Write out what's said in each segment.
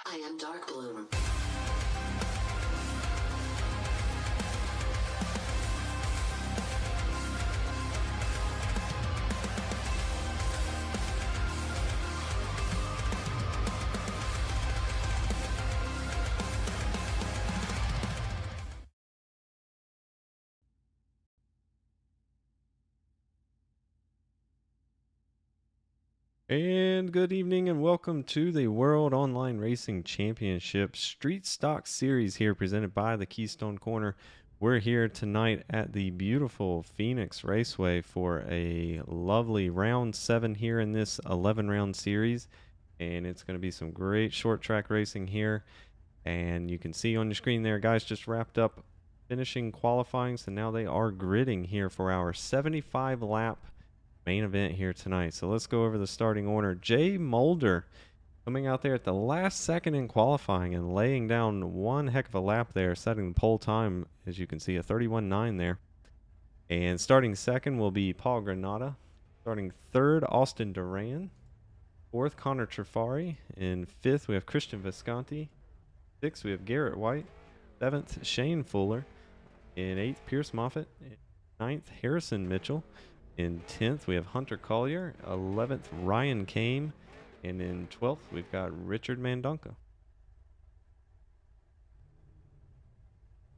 I am Dark Bloom. And good evening and welcome to the World Online Racing Championship Street Stock Series here presented by the Keystone Corner. We're here tonight at the beautiful Pheonix Raceway for a lovely round 7 here in this 11 round series. And it's going to be some great short track racing here. And you can see on your screen there, guys just wrapped up finishing qualifying. So now they are gridding here for our 75 lap main event here tonight. So let's go over the starting order. Jay Mulder coming out there at the last second in qualifying and laying down one heck of a lap there, setting the pole time, as you can see, a 31.9 there. And starting second will be Paul Granata. Starting third, Austin Duran. Fourth, Connor Trafari. In fifth, we have Christian Visconti. Sixth, we have Garrett White. Seventh, Shane Fuller. In eighth, Pierce Moffitt. In ninth, Harrison Mitchell. In 10th, we have Hunter Collier. 11th, Ryan Kame. And in 12th, we've got Richard Mandonka.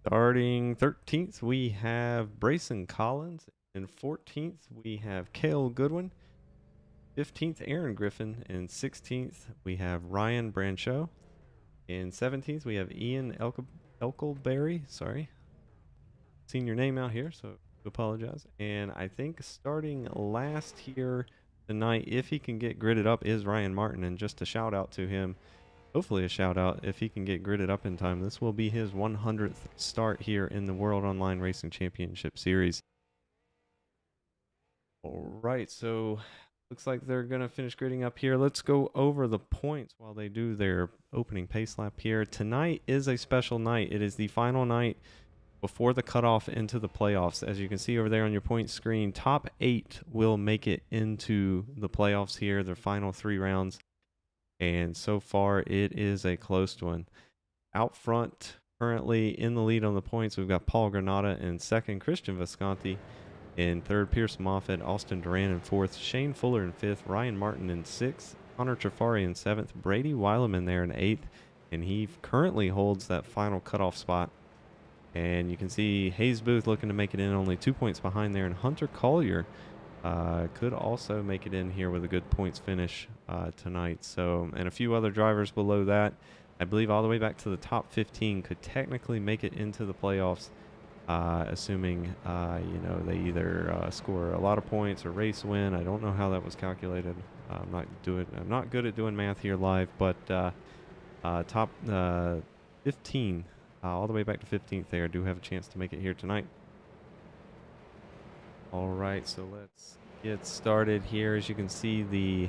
Starting 13th, we have Brayson Collins. In 14th, we have Cale Goodwin. 15th, Aaron Griffin. In 16th, we have Ryan Brancheau. In 17th, we have Ian Elkelberry. Sorry. Seen your name out here, so apologize. And I think starting last here tonight, if he can get gridded up, is Ryan Martin. And just a shout out to him, hopefully a shout out if he can get gridded up in time. This will be his 100th start here in the World Online Racing Championship Series. All right, so looks like they're going to finish gridding up here. Let's go over the points while they do their opening pace lap here. Tonight is a special night. It is the final night before the cutoff into the playoffs. As you can see over there on your point screen, top 8 will make it into the playoffs here, their final 3 rounds. And so far, it is a close one. Out front, currently in the lead on the points, we've got Paul Granata in second, Christian Visconti in third, Pierce Moffitt, Austin Duran in fourth, Shane Fuller in fifth, Ryan Martin in sixth, Connor Trafari in seventh, Brady Weileman there in eighth, and he currently holds that final cutoff spot. And you can see Hayes Booth looking to make it in, only 2 points behind there. And Hunter Collier could also make it in here with a good points finish tonight. So, and a few other drivers below that, I believe all the way back to the top 15 could technically make it into the playoffs, assuming, they either score a lot of points or race win. I don't know how that was calculated. I'm not good at doing math here live, but top 15. All the way back to 15th there do have a chance to make it here tonight. All right, so let's get started here. As you can see, the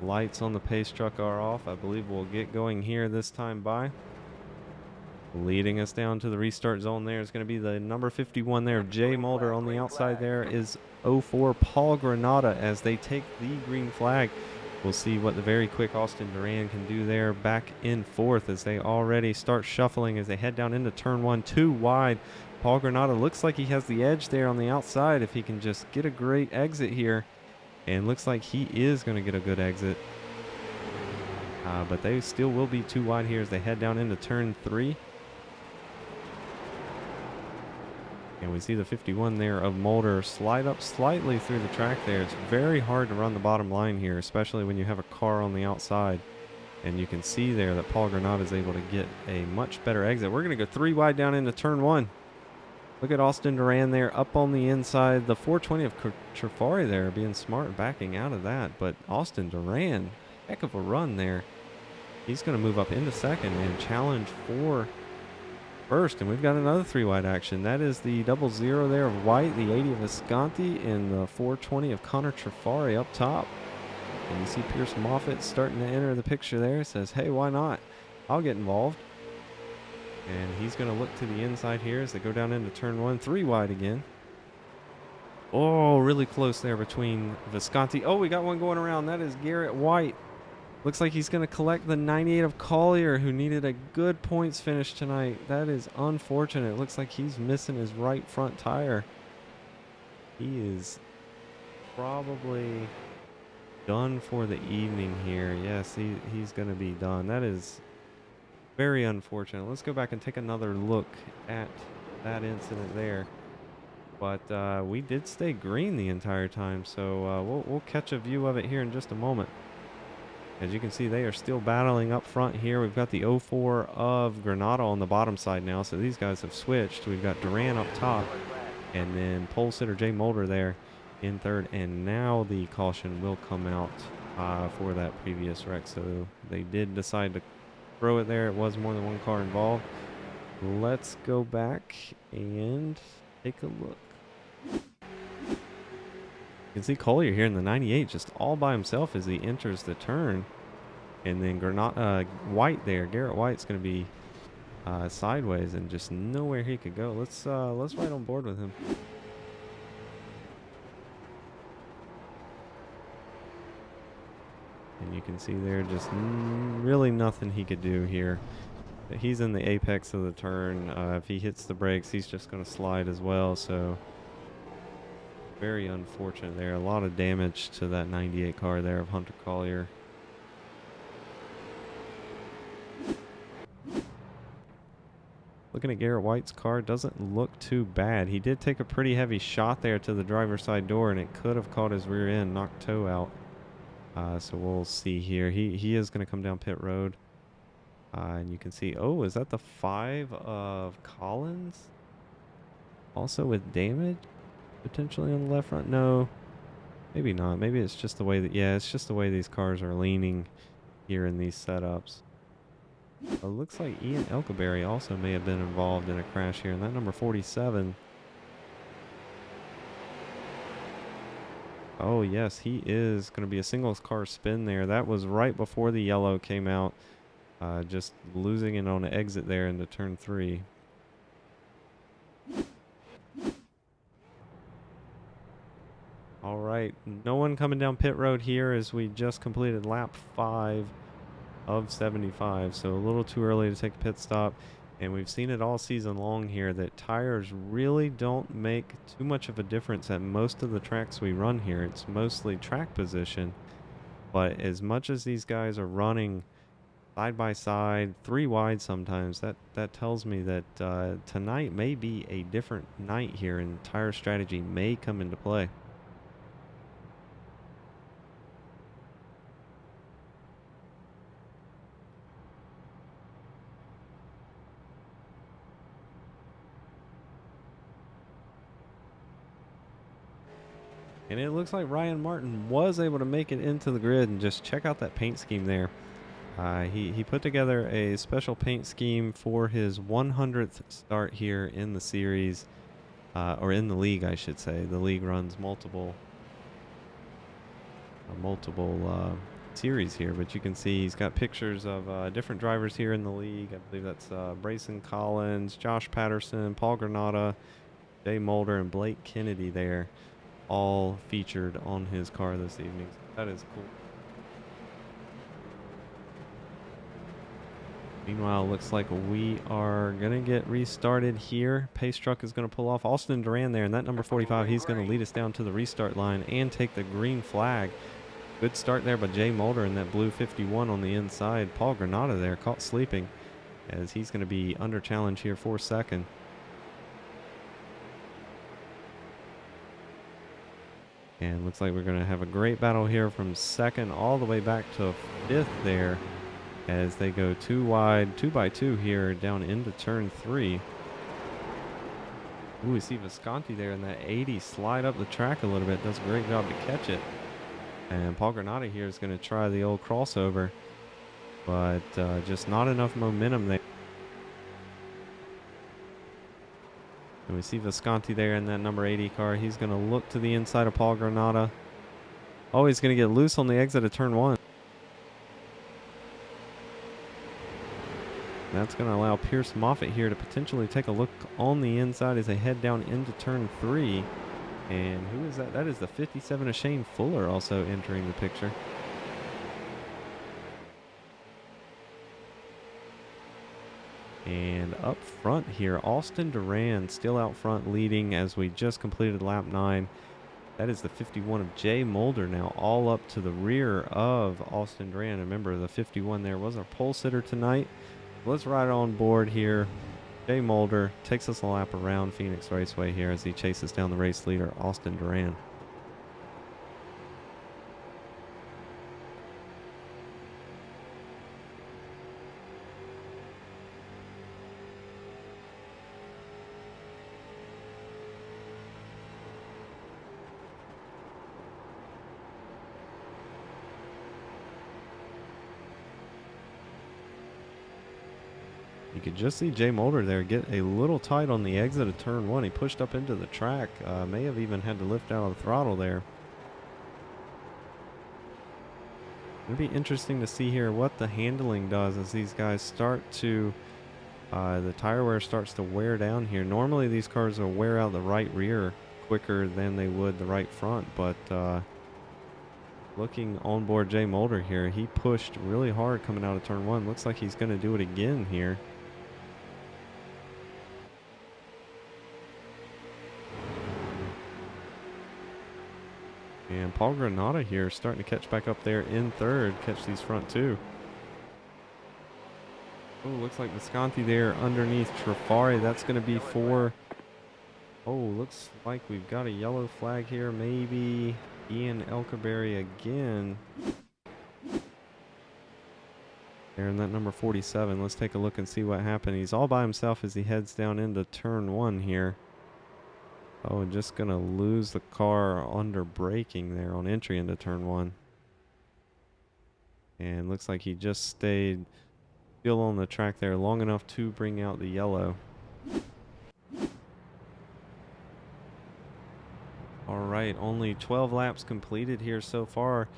lights on the pace truck are off. I believe we'll get going here this time by. Leading us down to the restart zone there is going to be the number 51 there, Jay Mulder. On the outside there is 04 Paul Granata as they take the green flag. We'll see what the very quick Austin Duran can do there. Back in fourth as they already start shuffling as they head down into turn 1, too wide. Paul Granata looks like he has the edge there on the outside if he can just get a great exit here. And looks like he is going to get a good exit. But they still will be too wide here as they head down into turn 3. And we see the 51 there of Mulder slide up slightly through the track there. It's very hard to run the bottom line here, especially when you have a car on the outside. And you can see there that Paul Granata is able to get a much better exit. We're going to go 3 wide down into turn 1. Look at Austin Duran there up on the inside. The 420 of Trafari there being smart backing out of that. But Austin Duran, heck of a run there. He's going to move up into second and challenge for first, and we've got another 3 wide action. That is the 00 there of White, the 80 of Visconti, and the 420 of Connor Trafari up top. And you see Pierce Moffitt starting to enter the picture there. Says, hey, why not? I'll get involved. And he's going to look to the inside here as they go down into turn 1, 3 wide again. Oh, really close there between Visconti. Oh, we got one going around. That is Garrett White Looks like he's going to collect the 98 of Collier, who needed a good points finish tonight. That is unfortunate. It looks like he's missing his right front tire. He is probably done for the evening here. Yes, he's going to be done. That is very unfortunate. Let's go back and take another look at that incident there. But we did stay green the entire time, so we'll catch a view of it here in just a moment. As you can see, they are still battling up front here. We've got the 04 of Granada on the bottom side now, so these guys have switched. We've got Duran up top, and then pole sitter Jay Mulder there in third, and now the caution will come out for that previous wreck. So they did decide to throw it there. It was more than one car involved. Let's go back and take a look. You can see Collier here in the 98 just all by himself as he enters the turn. And then White there, Garrett White's going to be sideways and just nowhere he could go. Let's ride on board with him. And you can see there just really nothing he could do here. He's in the apex of the turn. If he hits the brakes, he's just going to slide as well. So very unfortunate there. A lot of damage to that 98 car there of Hunter Collier. Looking at Garrett White's car, doesn't look too bad. He did take a pretty heavy shot there to the driver's side door, and it could have caught his rear end, knocked toe out. So we'll see here. He is going to come down pit road. And you can see, oh, is that the 5 of Collins? Also with damage? Potentially on the left front? No, maybe not. Maybe it's just the way that, yeah, it's just the way these cars are leaning here in these setups. It looks like Ian Elkaberry also may have been involved in a crash here, and that number 47. Oh yes, he is going to be a singles car spin there. That was right before the yellow came out. Just losing it on an exit there into turn 3. All right, no one coming down pit road here as we just completed lap 5 of 75. So a little too early to take a pit stop. And we've seen it all season long here that tires really don't make too much of a difference at most of the tracks we run here. It's mostly track position. But as much as these guys are running side by side, 3 wide sometimes, that tells me that tonight may be a different night here and tire strategy may come into play. And it looks like Ryan Martin was able to make it into the grid, and just check out that paint scheme there. He put together a special paint scheme for his 100th start here in the series, or in the league, I should say. The league runs multiple series here, but you can see he's got pictures of different drivers here in the league. I believe that's Brayson Collins, Josh Patterson, Paul Granada, Jay Mulder, and Blake Kennedy there, all featured on his car this evening. That is cool. Meanwhile, looks like we are going to get restarted here. Pace truck is going to pull off. Austin Duran there, and that number 45, he's going to lead us down to the restart line and take the green flag. Good start there by Jay Mulder in that blue 51 on the inside. Paul Granada there caught sleeping as he's going to be under challenge here for second. And looks like we're going to have a great battle here from second all the way back to 5th there as they go 2 wide, 2 by 2 here down into turn 3. Ooh, we see Visconti there in that 80 slide up the track a little bit. Does a great job to catch it. And Paul Granada here is going to try the old crossover, but just not enough momentum there. And we see Visconti there in that number 80 car. He's going to look to the inside of Paul Granada. Oh, he's going to get loose on the exit of turn 1. That's going to allow Pierce Moffitt here to potentially take a look on the inside as they head down into turn 3. And who is that? That is the 57 of Shane Fuller also entering the picture. And up front here, Austin Duran still out front leading as we just completed lap 9. That is the 51 of Jay Mulder now, all up to the rear of Austin Duran. Remember, the 51 there was our pole sitter tonight. Let's ride on board here. Jay Mulder takes us a lap around Pheonix Raceway here as he chases down the race leader, Austin Duran. You could just see Jay Mulder there get a little tight on the exit of turn 1. He pushed up into the track. May have even had to lift out of the throttle there. It'll be interesting to see here what the handling does as these guys start to... the tire wear starts to wear down here. Normally these cars will wear out the right rear quicker than they would the right front, but looking on board Jay Mulder here, he pushed really hard coming out of turn 1. Looks like he's going to do it again here. And Paul Granata here starting to catch back up there in third, catch these front two. Oh, looks like Visconti there underneath Trafari. That's going to be for... Oh, looks like we've got a yellow flag here. Maybe Ian Elkerberry again. There in that number 47. Let's take a look and see what happened. He's all by himself as he heads down into turn 1 here. Oh, just going to lose the car under braking there on entry into turn 1. And looks like he just stayed still on the track there long enough to bring out the yellow. All right, only 12 laps completed here so far.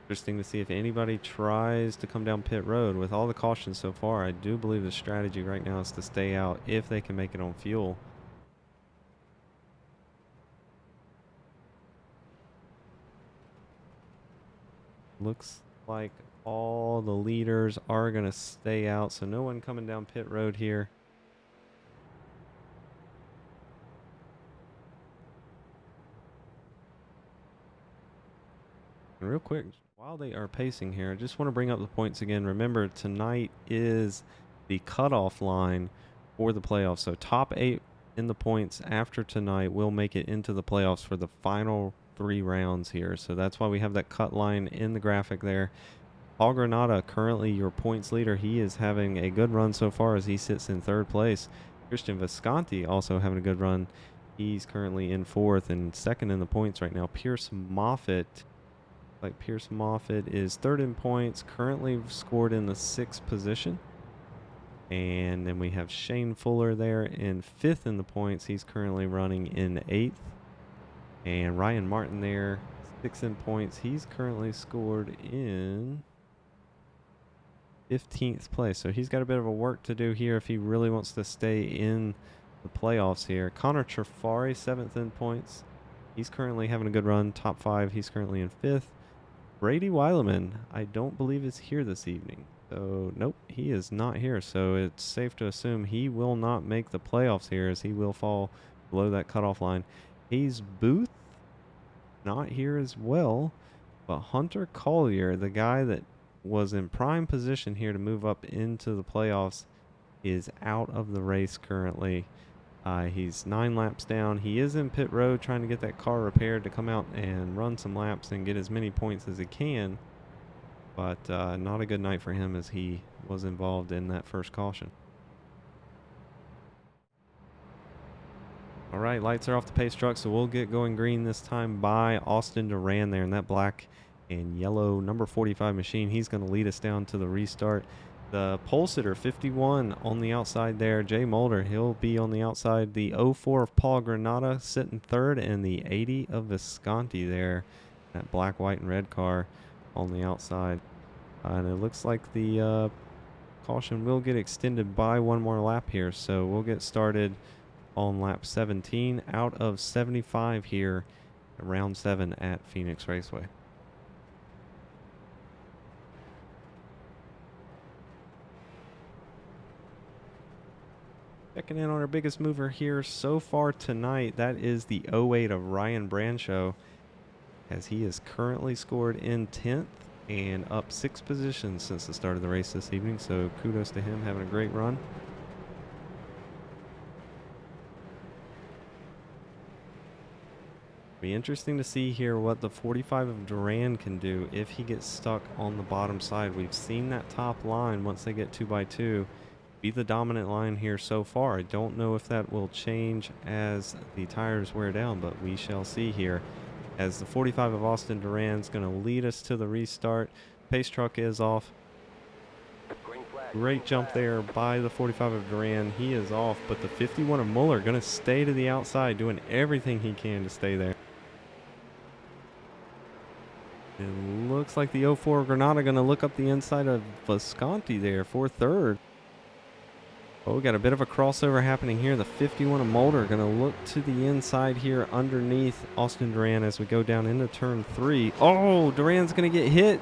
Interesting to see if anybody tries to come down pit road. With all the cautions so far, I do believe the strategy right now is to stay out if they can make it on fuel. Looks like all the leaders are going to stay out, so no one coming down pit road here. And real quick, while they are pacing here, I just want to bring up the points again. Remember, tonight is the cutoff line for the playoffs. So top 8 in the points after tonight will make it into the playoffs for the final 3 rounds here. So that's why we have that cut line in the graphic there. Paul Granata, currently your points leader. He is having a good run so far as he sits in 3rd place. Christian Visconti also having a good run. He's currently in 4th and 2nd in the points right now. Pierce Moffitt, Pierce Moffitt is 3rd in points, currently scored in the 6th position. And then we have Shane Fuller there in 5th in the points. He's currently running in 8th. And Ryan Martin there, 6th in points. He's currently scored in 15th place. So he's got a bit of a work to do here if he really wants to stay in the playoffs here. Connor Trafari, 7th in points. He's currently having a good run, top 5. He's currently in 5th. Brady Weileman, I don't believe is here this evening. So, nope, he is not here. So it's safe to assume he will not make the playoffs here as he will fall below that cutoff line. Hayes Booth, not here as well. But Hunter Collier, the guy that was in prime position here to move up into the playoffs, is out of the race currently. He's 9 laps down. He is in pit road trying to get that car repaired to come out and run some laps and get as many points as he can. But not a good night for him as he was involved in that first caution. All right, lights are off the pace truck, so we'll get going green this time by Austin Duran there in that black and yellow number 45 machine. He's going to lead us down to the restart. The pole sitter, 51 on the outside there. Jay Mulder, he'll be on the outside. The 04 of Paul Granata sitting 3rd, and the 80 of Visconti there. That black, white, and red car on the outside. And it looks like the caution will get extended by 1 more lap here. So we'll get started on lap 17 out of 75 here at round 7 at Pheonix Raceway. Checking in on our biggest mover here so far tonight. That is the 08 of Ryan Branshaw, as he is currently scored in 10th and up 6 positions since the start of the race this evening. So kudos to him, having a great run. Be interesting to see here what the 45 of Duran can do if he gets stuck on the bottom side. We've seen that top line once they get 2x2 be the dominant line here so far. I don't know if that will change as the tires wear down, but we shall see here as the 45 of Austin Duran is going to lead us to the restart. Pace truck is off. Great jump there by the 45 of Duran. He is off, but the 51 of Muller going to stay to the outside, doing everything he can to stay there. It looks like the 04 Granada going to look up the inside of Visconti there for third. Oh, we got a bit of a crossover happening here. The 51 of Mulder going to look to the inside here underneath Austin Duran as we go down into turn 3. Oh, Duran's going to get hit.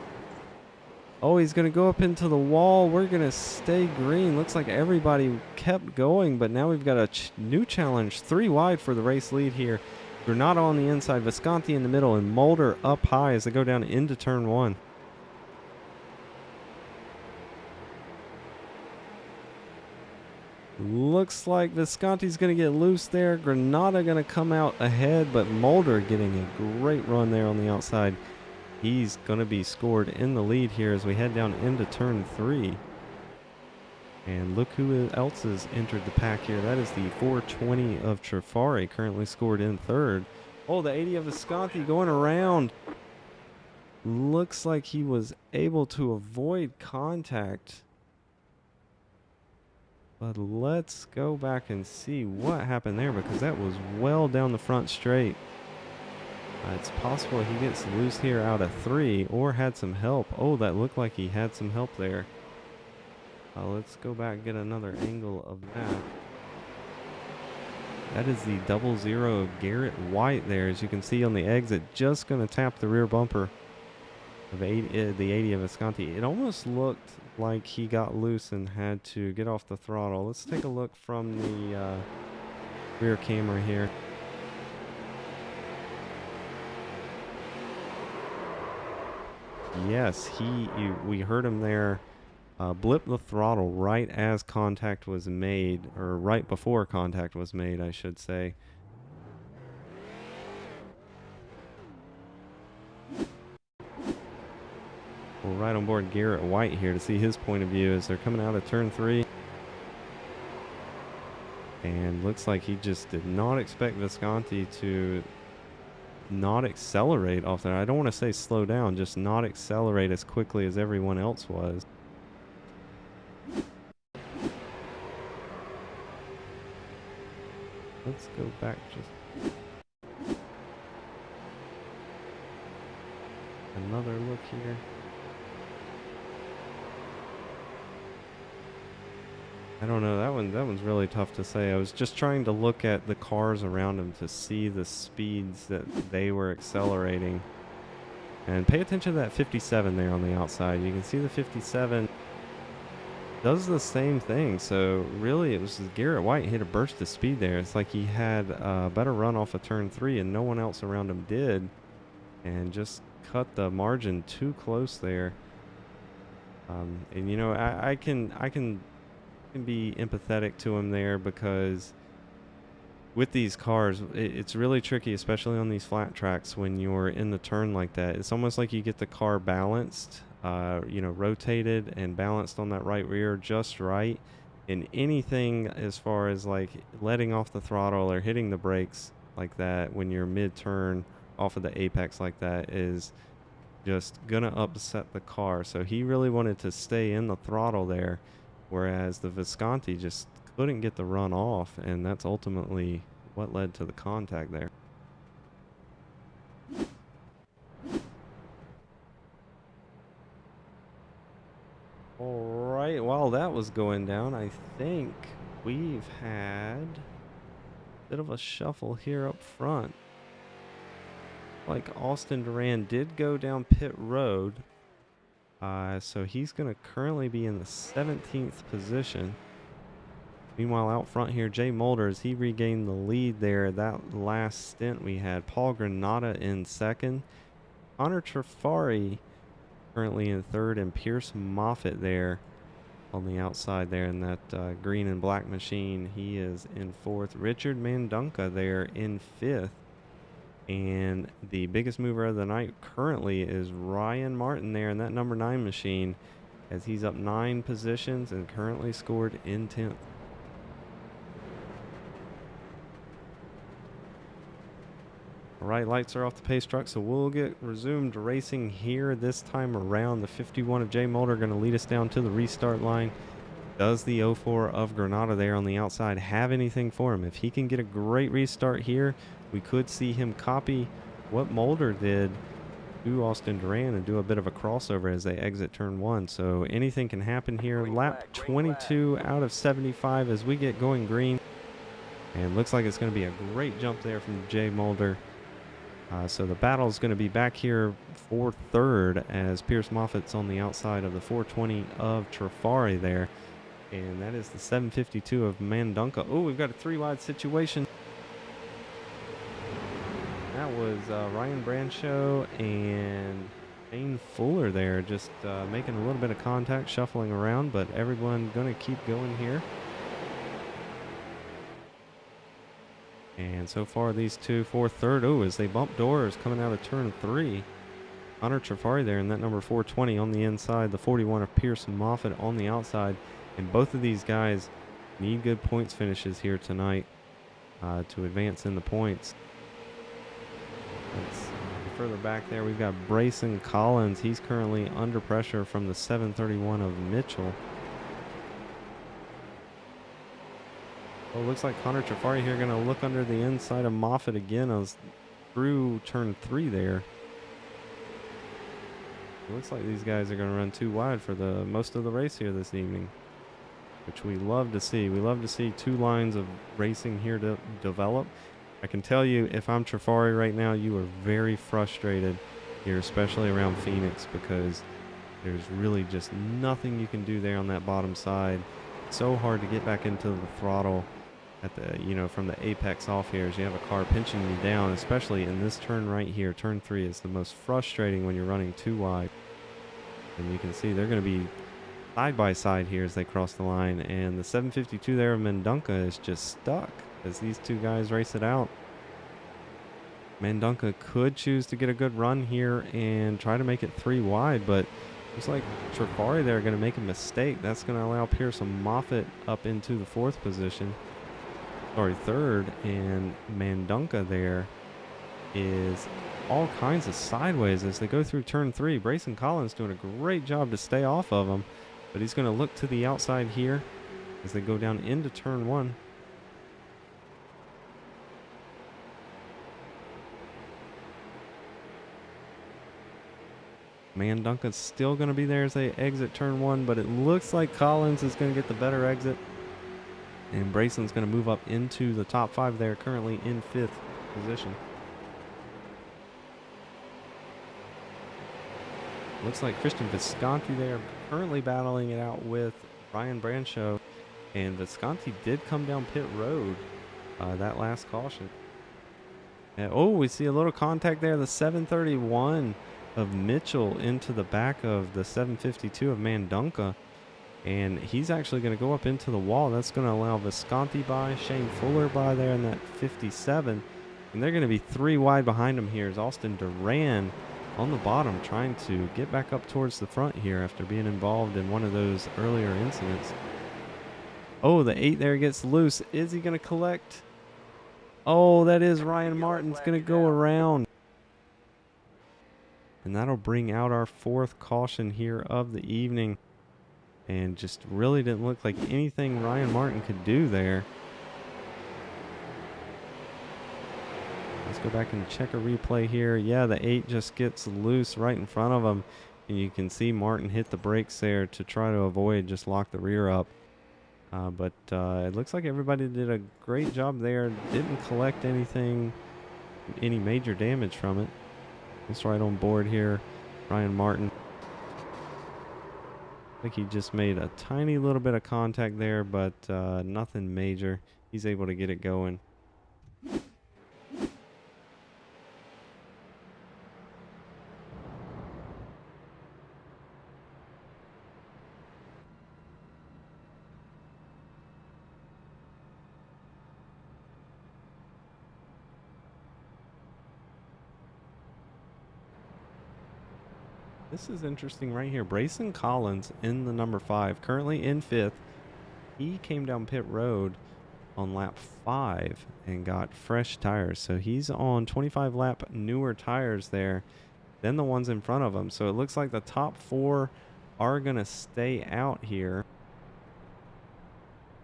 Oh, he's going to go up into the wall. We're going to stay green. Looks like everybody kept going, but now we've got a new challenge. 3 wide for the race lead here. Granada on the inside, Visconti in the middle, and Mulder up high as they go down into turn 1. Looks like Visconti's going to get loose there. Granada going to come out ahead, but Mulder getting a great run there on the outside. He's going to be scored in the lead here as we head down into turn 3. And look who else has entered the pack here. That is the 420 of Trafari, currently scored in third. Oh, the 80 of Visconti going around. Looks like he was able to avoid contact. But let's go back and see what happened there, because that was well down the front straight. It's possible he gets loose here out of 3 or had some help. Oh, that looked like he had some help there. Let's go back and get another angle of that. That is the 00 of Garrett White there. As you can see on the exit, just going to tap the rear bumper of the 80 of Visconti. It almost looked like he got loose and had to get off the throttle. Let's take a look from the rear camera here. Yes, we heard him there blip the throttle right as contact was made, or right before contact was made, I should say. We're right on board Garrett White here to see his point of view as they're coming out of turn 3. And looks like he just did not expect Visconti to not accelerate off there. I don't want to say slow down, just not accelerate as quickly as everyone else was. Let's go back just another look here. I don't know, that one's really tough to say. I was just trying to look at the cars around him to see the speeds that they were accelerating. And pay attention to that 57 there on the outside. You can see the 57 does the same thing. So really it was Garrett White hit a burst of speed there. It's like he had a better run off of turn 3 and no one else around him did, and just cut the margin too close there. And you know, I can be empathetic to him there, because with these cars it's really tricky, especially on these flat tracks when you're in the turn like that. It's almost like you get the car balanced, you know, rotated and balanced on that right rear just right, and anything as far as like letting off the throttle or hitting the brakes like that when you're mid-turn off of the apex like that is just gonna upset the car. So he really wanted to stay in the throttle there, whereas the Visconti just couldn't get the run off, and that's ultimately what led to the contact there. Alright, while that was going down, I think we've had a bit of a shuffle here up front. Like Austin Duran did go down pit road. So he's going to currently be in the 17th position. Meanwhile, out front here, Jay Mulders, he regained the lead there. That last stint we had Paul Granata in second. Connor Trafari currently in third, and Pierce Moffitt there on the outside there in that green and black machine. He is in fourth. Richard Mandunka there in fifth. And the biggest mover of the night currently is Ryan Martin there in that number 9 machine, as he's up 9 positions and currently scored in 10th. All right, lights are off the pace truck, so we'll get resumed racing here this time around. The 51 of Jay Mulder going to lead us down to the restart line. Does the 04 of Granada there on the outside have anything for him? If he can get a great restart here, we could see him copy what Mulder did to Austin Duran and do a bit of a crossover as they exit turn 1. So anything can happen here. Lap 22 out of 75 as we get going green. And looks like it's going to be a great jump there from Jay Mulder. So the battle is going to be back here for third as Pierce Moffitt's on the outside of the 420 of Trafari there. And that is the 752 of Mandunka. Oh, we've got a 3-wide situation. That was Ryan Branshaw and Shane Fuller there just making a little bit of contact, shuffling around, but everyone going to keep going here. And so far, these two for third. Oh, as they bump doors coming out of turn 3. Connor Trafari there in that number 420 on the inside. The 41 of Pierce Moffitt on the outside. And both of these guys need good points finishes here tonight to advance in the points. Let's further back there. We've got Brayson Collins. He's currently under pressure from the 731 of Mitchell. Well, it looks like Connor Trafari here going to look under the inside of Moffitt again as through turn 3 there. It looks like these guys are going to run too wide for the most of the race here this evening, which we love to see. We love to see 2 lines of racing here to develop. I can tell you, if I'm Trafari right now, you are very frustrated here, especially around Pheonix, because there's really just nothing you can do there on that bottom side. It's so hard to get back into the throttle at the, from the apex off here as you have a car pinching you down, especially in this turn right here. Turn 3 is the most frustrating when you're running too wide. And you can see they're going to be side by side here as they cross the line, and the 752 there of Mandunka is just stuck as these two guys race it out. Mandunka could choose to get a good run here and try to make it 3 wide, but looks like Trafari there are going to make a mistake. That's going to allow Pearson Moffitt up into the 4th position. Sorry, 3rd, and Mandunka there is all kinds of sideways as they go through turn 3. Brayson Collins doing a great job to stay off of him, but he's going to look to the outside here as they go down into turn 1. Mandunka's still going to be there as they exit turn 1, but it looks like Collins is going to get the better exit. And Brayson's going to move up into the top 5 there, currently in 5th position. Looks like Christian Visconti there currently battling it out with Ryan Branshaw. And Visconti did come down pit road that last caution. And, oh, we see a little contact there. The 731 of Mitchell into the back of the 752 of Mandunka. And he's actually going to go up into the wall. That's going to allow Visconti by, Shane Fuller by there in that 57. And they're going to be 3 wide behind him here as Austin Duran on the bottom trying to get back up towards the front here after being involved in one of those earlier incidents. Oh, the 8 there gets loose. Is he going to collect? Oh, that is Ryan Martin's going to go around. And that'll bring out our 4th caution here of the evening. And just really didn't look like anything Ryan Martin could do there. Let's go back and check a replay here. Yeah, the 8 just gets loose right in front of him. And you can see Martin hit the brakes there to try to avoid, just lock the rear up. But it looks like everybody did a great job there. Didn't collect anything, any major damage from it. It's right on board here, Ryan Martin. Like he just made a tiny little bit of contact there, but nothing major. He's able to get it going. This is interesting right here. Brayson Collins in the number 5, currently in 5th. He came down pit road on lap 5 and got fresh tires. So he's on 25 lap newer tires there than the ones in front of him. So it looks like the top 4 are going to stay out here.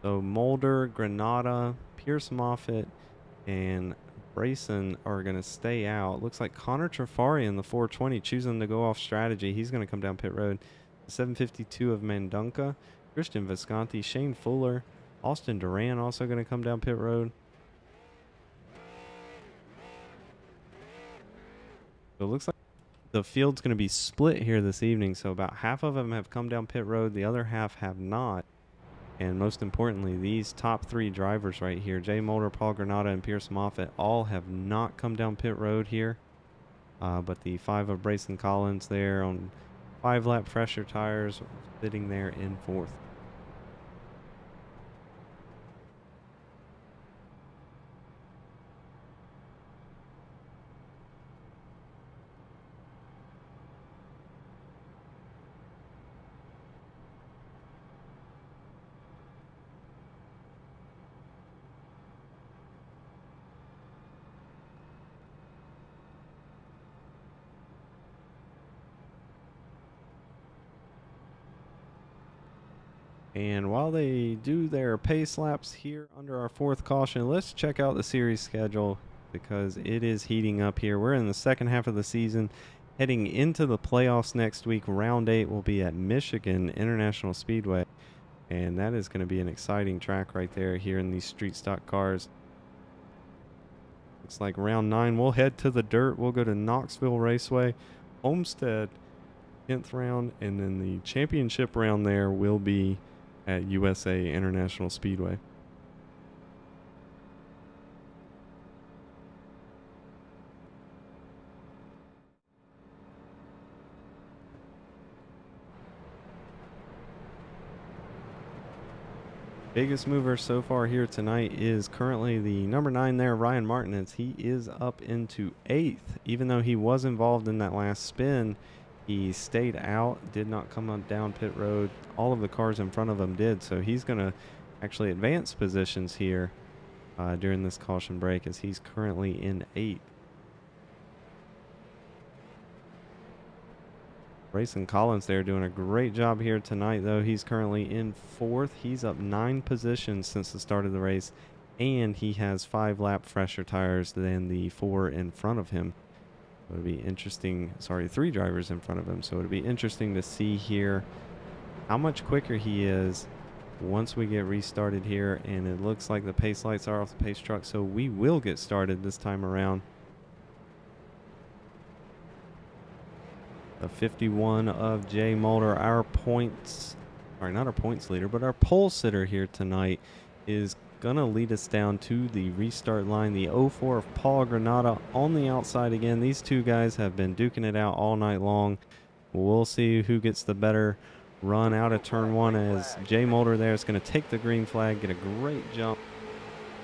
So Mulder, Granada, Pierce Moffitt, and Brayson are going to stay out. Looks like Connor Trafari in the 420 choosing to go off strategy. He's going to come down pit road. The 752 of Mandunka, Christian Visconti, Shane Fuller, Austin Duran also going to come down pit road. So it looks like the field's going to be split here this evening. So about half of them have come down pit road. The other half have not. And most importantly, these top 3 drivers right here, Jay Mulder, Paul Granada, and Pierce Moffitt, all have not come down pit road here. But the 5 of Brayson Collins there on 5-lap fresher tires, sitting there in 4th. And while they do their pace laps here under our 4th caution, let's check out the series schedule because it is heating up here. We're in the second half of the season, heading into the playoffs next week. Round 8 will be at Michigan International Speedway, and that is going to be an exciting track right there here in these street stock cars. Looks like round 9 we'll head to the dirt. We'll go to Knoxville Raceway, Homestead 10th round, and then the championship round there will be at USA International Speedway. Biggest mover so far here tonight is currently the number 9 there, Ryan Martinez. He is up into 8th. Even though he was involved in that last spin, he stayed out, did not come on down pit road. All of the cars in front of him did, so he's going to actually advance positions here during this caution break as he's currently in 8th. Brayson Collins there doing a great job here tonight, though. He's currently in 4th. He's up 9 positions since the start of the race, and he has 5-lap fresher tires than the 4 in front of him. It would be interesting. Sorry, 3 drivers in front of him. So it would be interesting to see here how much quicker he is once we get restarted here. And it looks like the pace lights are off the pace truck, so we will get started this time around. The 51 of Jay Mulder, our points, or not our points leader, but our pole sitter here tonight, is going to lead us down to the restart line. The 04 of Paul Granada on the outside again. These two guys have been duking it out all night long. We'll see who gets the better run out of turn 1 as Jay Mulder there is going to take the green flag, get a great jump.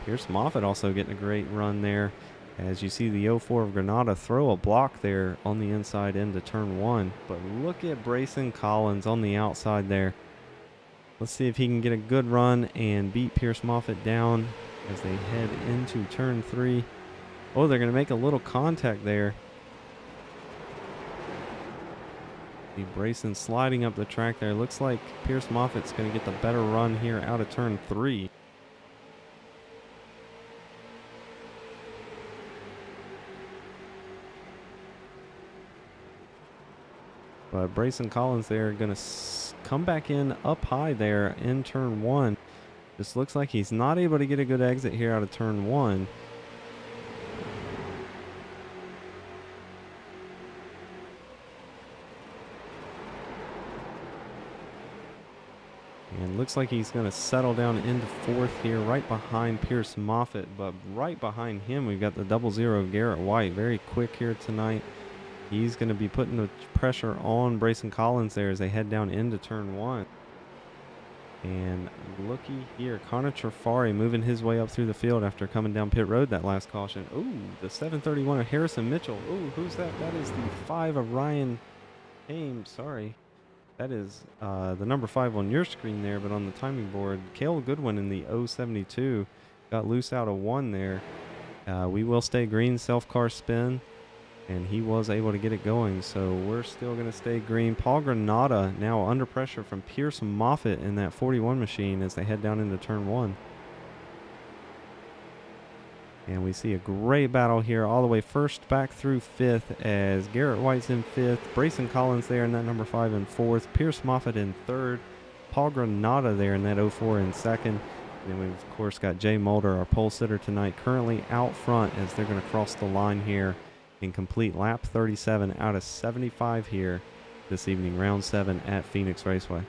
Pierce Moffitt also getting a great run there. As you see the 04 of Granada throw a block there on the inside into turn 1. But look at Brayson Collins on the outside there. Let's see if he can get a good run and beat Pierce Moffitt down as they head into turn 3. Oh, they're going to make a little contact there. See Brayson sliding up the track there. Looks like Pierce Moffitt's going to get the better run here out of turn 3. But Brayson Collins there going to come back in up high there in turn 1. Just looks like he's not able to get a good exit here out of turn 1. looks like he's going to settle down into fourth here, right behind Pierce Moffitt. But right behind him, we've got the 00 Garrett White. Very quick here tonight. He's going to be putting the pressure on Brayson Collins there as they head down into turn one. And looky here, Connor Trafari moving his way up through the field after coming down pit road that last caution. Ooh, the 731 of Harrison Mitchell. Ooh, who's that? That is the 5 of Ryan Ames. Sorry. That is the number 5 on your screen there, but on the timing board, Cale Goodwin in the 072 got loose out of 1 there. We will stay green, self-car spin, and he was able to get it going, so we're still going to stay green. Paul Granada now under pressure from Pierce Moffitt in that 41 machine as they head down into turn 1. And we see a great battle here all the way first back through 5th as Garrett White's in 5th. Brayson Collins there in that number 5 in 4th. Pierce Moffitt in 3rd. Paul Granada there in that 04 in 2nd. And then we've, of course, got Jay Mulder, our pole sitter tonight, currently out front as they're going to cross the line here and complete lap 37 out of 75 here this evening, round 7 at Pheonix Raceway.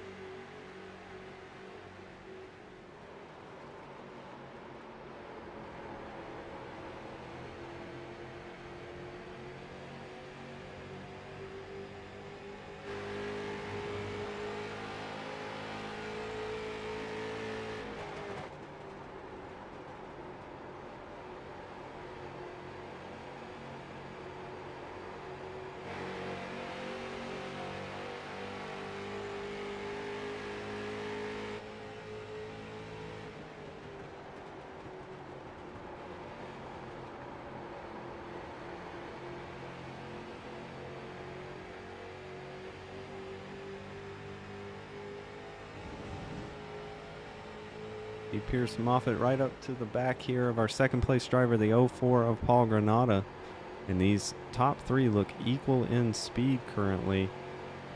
Pierce Moffitt right up to the back here of our second place driver, the 04 of Paul Granada. And these top 3 look equal in speed currently.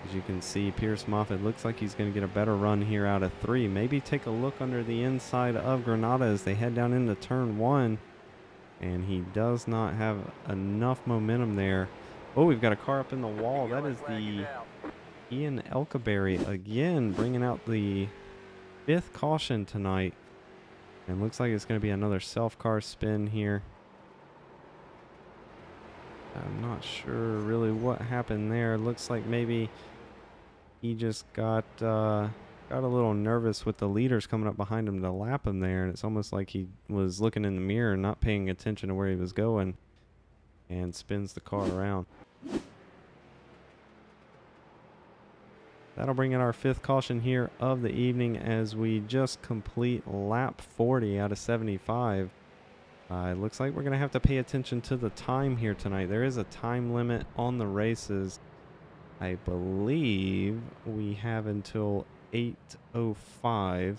As you can see, Pierce Moffitt looks like he's going to get a better run here out of 3. Maybe take a look under the inside of Granada as they head down into turn 1. And he does not have enough momentum there. Oh, we've got a car up in the wall. That is the Ian Elkaberry again, bringing out the 5th caution tonight. And looks like it's going to be another self-car spin here. I'm not sure really what happened there. Looks like maybe he just got a little nervous with the leaders coming up behind him to lap him there. And it's almost like he was looking in the mirror, not paying attention to where he was going, and spins the car around. That'll bring in our 5th caution here of the evening as we just complete lap 40 out of 75. It looks like we're going to have to pay attention to the time here tonight. There is a time limit on the races. I believe we have until 8:05.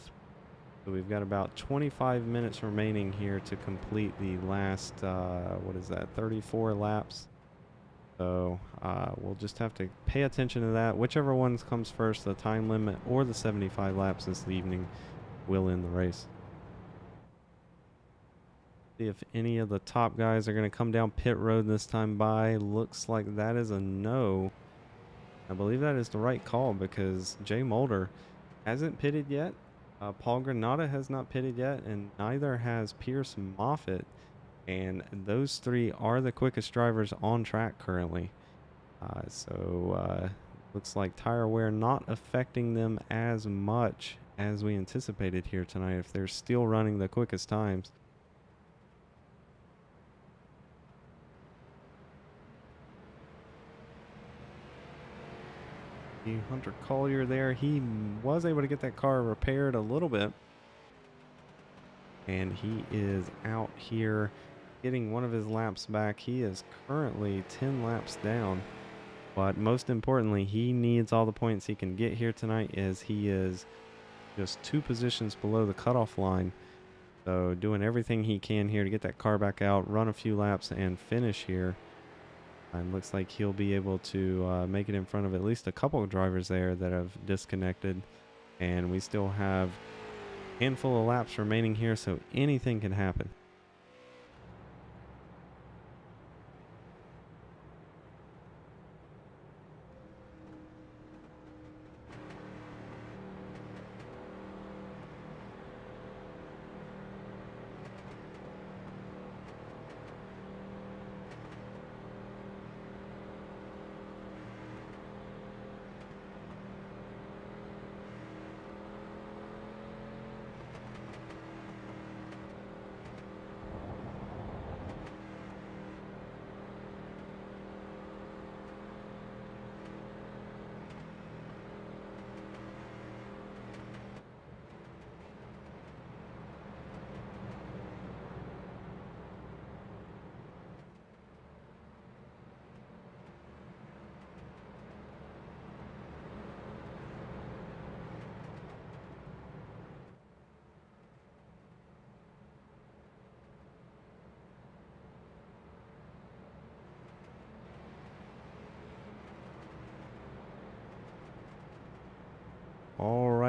So we've got about 25 minutes remaining here to complete the last, 34 laps. So we'll just have to pay attention to that. Whichever one comes first, the time limit or the 75 laps this evening, will end the race. See if any of the top guys are going to come down pit road this time by. Looks like that is a no. I believe that is the right call because Jay Mulder hasn't pitted yet. Paul Granada has not pitted yet, and neither has Pierce Moffitt. And those 3 are the quickest drivers on track currently. Looks like tire wear not affecting them as much as we anticipated here tonight if they're still running the quickest times. Hunter Collier there, he was able to get that car repaired a little bit. And he is out here getting one of his laps back. He is currently 10 laps down. But most importantly, he needs all the points he can get here tonight as he is just 2 positions below the cutoff line. So doing everything he can here to get that car back out, run a few laps, and finish here. And looks like he'll be able to make it in front of at least a couple of drivers there that have disconnected. And we still have a handful of laps remaining here, so anything can happen.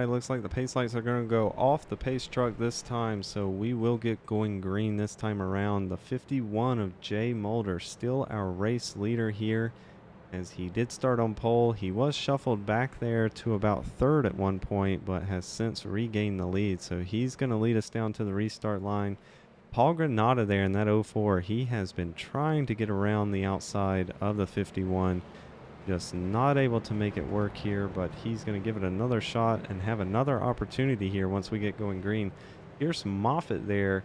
inside. Looks like the pace lights are going to go off the pace truck this time, so we will get going green this time around. The 51 of Jay Mulder, still our race leader here, as he did start on pole. He was shuffled back there to about third at one point, but has since regained the lead, so he's going to lead us down to the restart line. Paul Granada there in that 04, he has been trying to get around the outside of the 51. Just not able to make it work here, but he's going to give it another shot and have another opportunity here once we get going green. Here's Moffitt there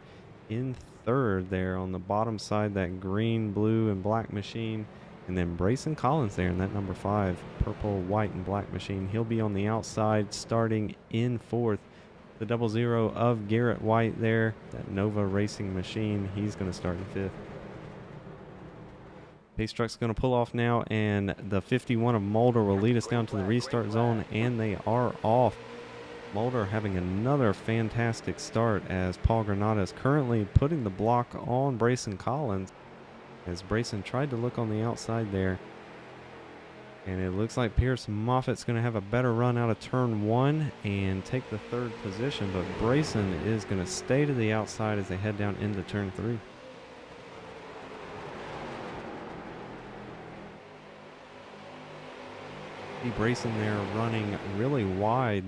in third there on the bottom side, that green, blue, and black machine. And then Brayson Collins there in that number 5, purple, white, and black machine. He'll be on the outside starting in fourth. The 00 of Garrett White there, that Nova Racing machine, he's going to start in fifth. Pace truck's going to pull off now, and the 51 of Mulder will lead us down to the restart zone, and they are off. Mulder having another fantastic start, as Paul Granada is currently putting the block on Brayson Collins, as Brayson tried to look on the outside there. And it looks like Pierce Moffitt's going to have a better run out of turn 1 and take the third position, but Brayson is going to stay to the outside as they head down into turn 3. See Brayson there running really wide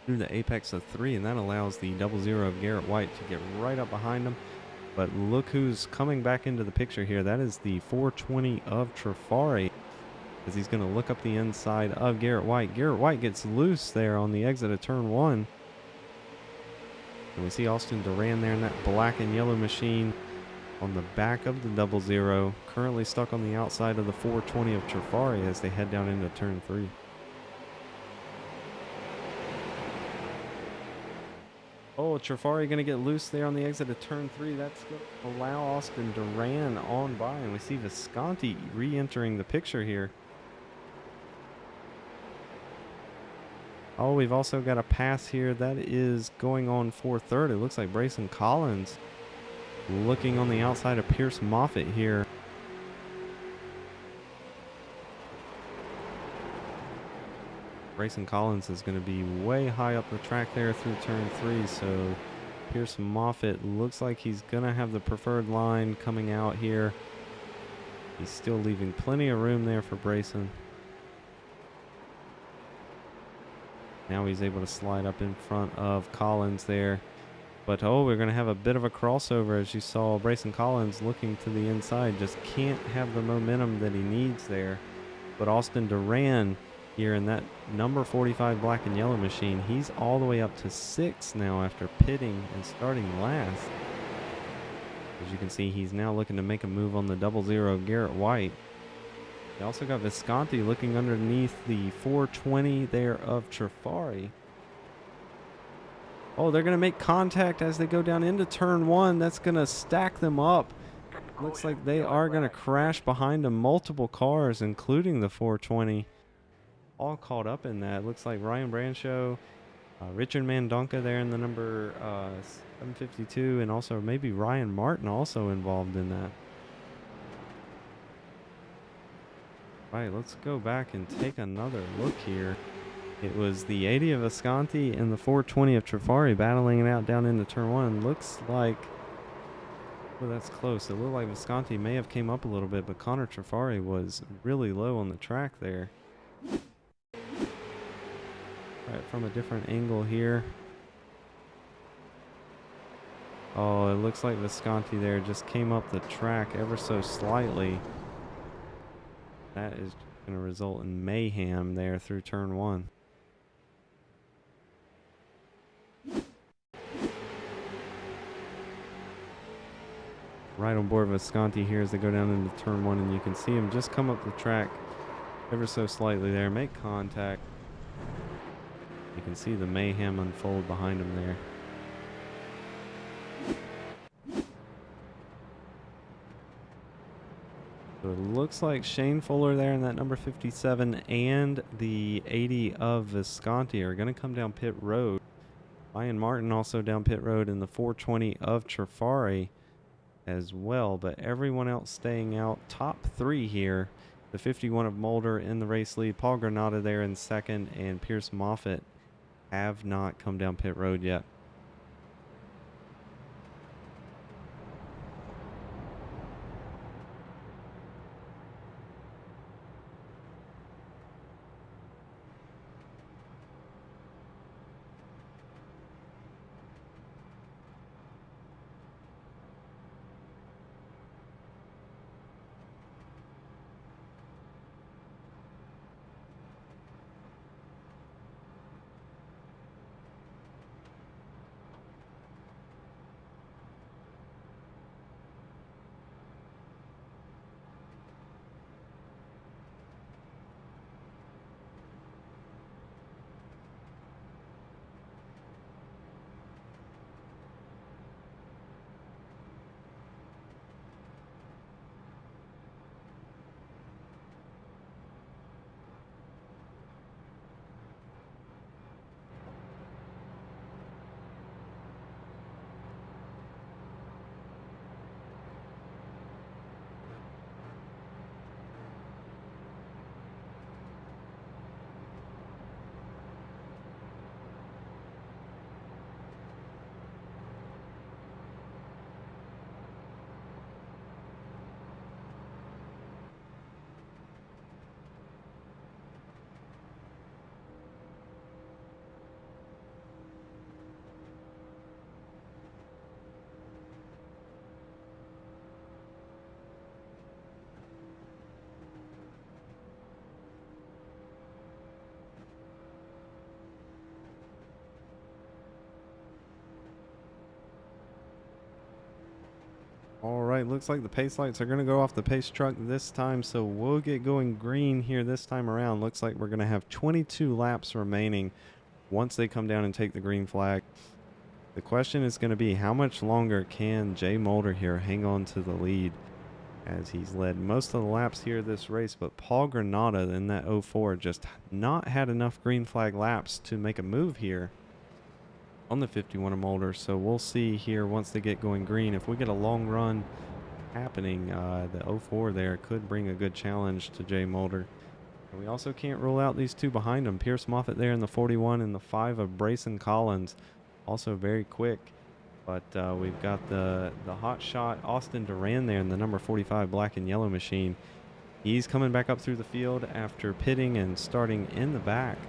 through the apex of 3, and that allows the 00 of Garrett White to get right up behind him. But look who's coming back into the picture here. That is the 420 of Trafari, as he's going to look up the inside of Garrett White. Garrett White gets loose there on the exit of turn 1. And we see Austin Duran there in that black and yellow machine on the back of the 00, currently stuck on the outside of the 420 of Trafari as they head down into turn 3. Oh, Trafari going to get loose there on the exit of turn 3. That's going to allow Austin Duran on by, and we see Visconti re-entering the picture here. Oh, we've also got a pass here that is going on for third. It looks like Brayson Collins looking on the outside of Pierce Moffitt here. Brayson Collins is going to be way high up the track there through turn 3, so Pierce Moffitt looks like he's going to have the preferred line coming out here. He's still leaving plenty of room there for Brayson. Now he's able to slide up in front of Collins there. But oh, we're going to have a bit of a crossover, as you saw. Brayson Collins looking to the inside, just can't have the momentum that he needs there. But Austin Duran here in that number 45 black and yellow machine, he's all the way up to 6th now after pitting and starting last. As you can see, he's now looking to make a move on the 00 Garrett White. They also got Visconti looking underneath the 420 there of Trafari. Oh, they're going to make contact as they go down into turn 1. That's going to stack them up. Looks like they are going to crash behind them. Multiple cars, including the 420, all caught up in that. Looks like Ryan Brancho, Richard Mandonka there in the number 752, and also maybe Ryan Martin also involved in that. All right, let's go back and take another look here. It was the 80 of Visconti and the 420 of Trafari battling it out down into turn 1. Looks like, well, that's close. It looked like Visconti may have came up a little bit, but Connor Trafari was really low on the track there. Right, from a different angle here. Oh, it looks like Visconti there just came up the track ever so slightly. That is going to result in mayhem there through turn 1. Right on board Visconti here as they go down into turn 1, and you can see him just come up the track ever so slightly there, make contact. You can see the mayhem unfold behind him there. So it looks like Shane Fuller there in that number 57 and the 80 of Visconti are going to come down pit road. Ryan Martin also down pit road in the 420 of Trafari as well, but everyone else staying out. Top 3 here. The 51 of Mulder in the race lead. Paul Granada there in second, and Pierce Moffitt have not come down pit road yet. All right, looks like the pace lights are going to go off the pace truck this time, so we'll get going green here this time around. Looks like we're going to have 22 laps remaining once they come down and take the green flag. The question is going to be, how much longer can Jay Mulder here hang on to the lead, as he's led most of the laps here this race, but Paul Granada in that 04 just not had enough green flag laps to make a move here on the 51 Mulder. So we'll see here once they get going green. If we get a long run happening, the 04 there could bring a good challenge to Jay Mulder. And we also can't rule out these two behind him, Pierce Moffitt there in the 41 and the 5 of Brayson Collins, also very quick. But we've got the hot shot Austin Duran there in the number 45 black and yellow machine. He's coming back up through the field after pitting and starting in the back.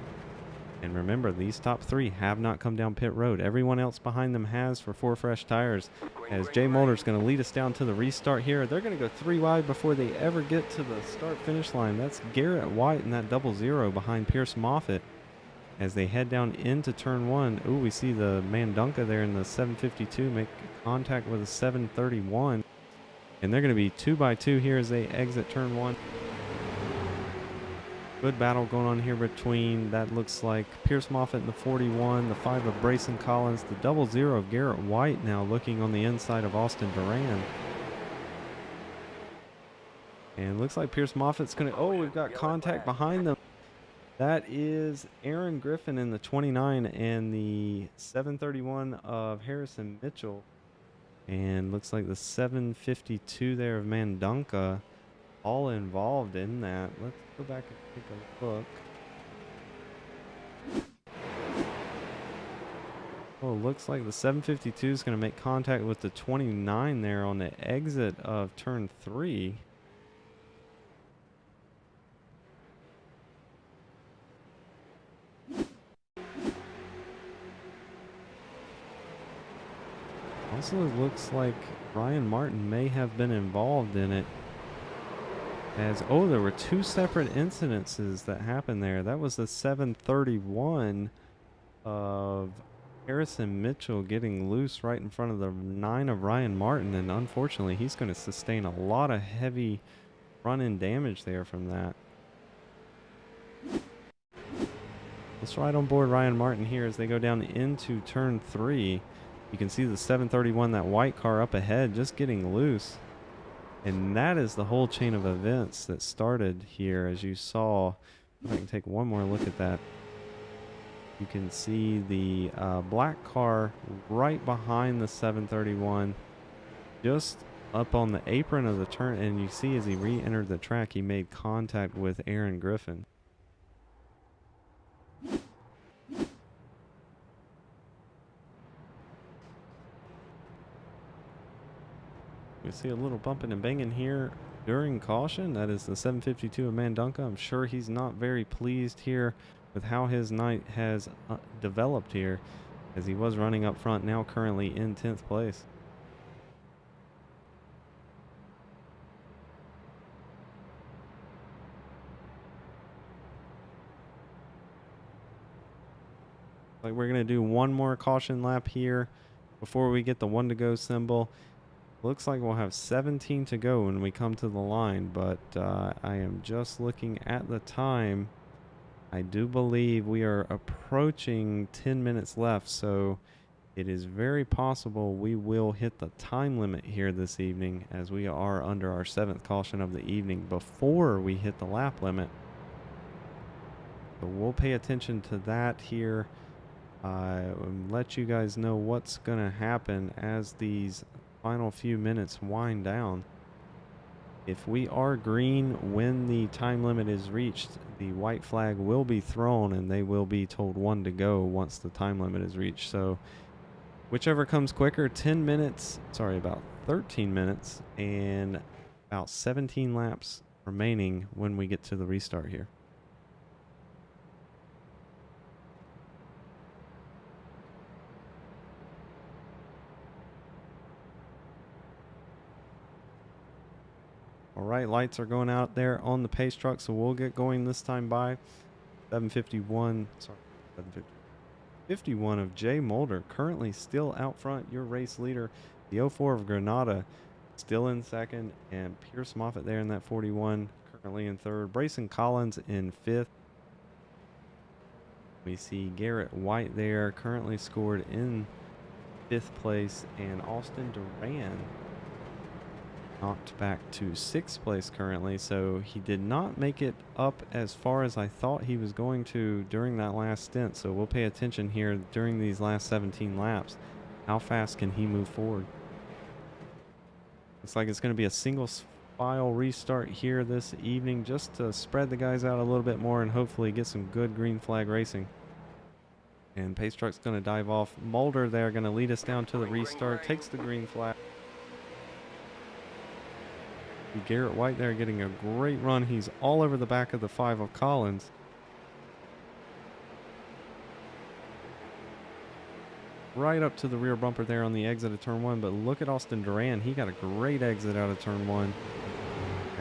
And remember, these top three have not come down pit road. Everyone else behind them has for 4 fresh tires. As Jay Mulder's going to lead us down to the restart here. They're going to go 3 wide before they ever get to the start-finish line. That's Garrett White in that 00 behind Pierce Moffitt as they head down into turn 1. Ooh, we see the Mandunka there in the 752 make contact with a 731. And they're going to be 2 by 2 here as they exit turn 1. Good battle going on here between, that looks like Pierce Moffitt in the 41, the 5 of Brayson Collins, the 00 of Garrett White now looking on the inside of Austin Duran. And looks like Pierce Moffitt's going to, oh, we've got contact behind them. That is Aaron Griffin in the 29 and the 731 of Harrison Mitchell. And looks like the 752 there of Mandunka, all involved in that. Let's go back and take a look. Oh, looks like the 752 is going to make contact with the 29 there on the exit of turn 3. Also, it looks like Ryan Martin may have been involved in it. As, oh, there were 2 separate incidences that happened there. That was the 731 of Harrison Mitchell getting loose right in front of the 9 of Ryan Martin. And unfortunately, he's going to sustain a lot of heavy run-in damage there from that. Let's ride on board Ryan Martin here as they go down into turn 3. You can see the 731, that white car up ahead, just getting loose. And that is the whole chain of events that started here, as you saw. If I can take one more look at that. You can see the black car right behind the 731, just up on the apron of the turn. And you see as he re-entered the track, he made contact with Aaron Griffin. We see a little bumping and banging here during caution. That is the 752 of Mandunka. I'm sure he's not very pleased here with how his night has developed here, as he was running up front, now currently in 10th place. Like, we're going to do one more caution lap here before we get the 1 to go symbol. Looks like we'll have 17 to go when we come to the line, but I am just looking at the time. I do believe we are approaching 10 minutes left, so it is very possible we will hit the time limit here this evening, as we are under our 7th caution of the evening before we hit the lap limit. So we'll pay attention to that here. Let you guys know what's going to happen as these final few minutes wind down. If we are green when the time limit is reached, the white flag will be thrown and they will be told 1 to go once the time limit is reached. So whichever comes quicker, 10 minutes, sorry, about 13 minutes and about 17 laps remaining when we get to the restart here. All right, lights are going out there on the pace truck, so we'll get going this time by 751. Sorry, 751 of Jay Mulder, currently still out front, your race leader. The 04 of Granada still in second, and Pierce Moffitt there in that 41, currently in third. Brayson Collins in fifth. We see Garrett White there, currently scored in 5th place, and Austin Duran knocked back to 6th place currently, so he did not make it up as far as I thought he was going to during that last stint. So we'll pay attention here during these last 17 laps. How fast can he move forward? Looks like it's going to be a single file restart here this evening, just to spread the guys out a little bit more and hopefully get some good green flag racing. And pace truck's going to dive off. Mulder there going to lead us down to the restart, takes the green flag. Garrett White there getting a great run. He's all over the back of the 5 of Collins. Right up to the rear bumper there on the exit of turn 1. But look at Austin Duran. He got a great exit out of turn 1.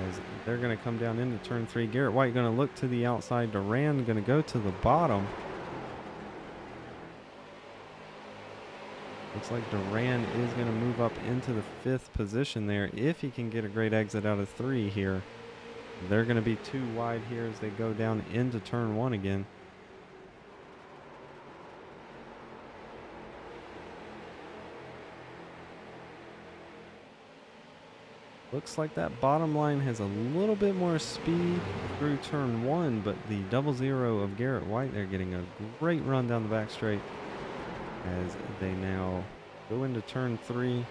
As they're going to come down into turn 3. Garrett White going to look to the outside. Duran going to go to the bottom. Looks like Duran is going to move up into the 5th position there if he can get a great exit out of 3 here. They're going to be too wide here as they go down into turn 1 again. Looks like that bottom line has a little bit more speed through turn 1, but the 00 of Garrett White there getting a great run down the back straight as they now go into turn 3.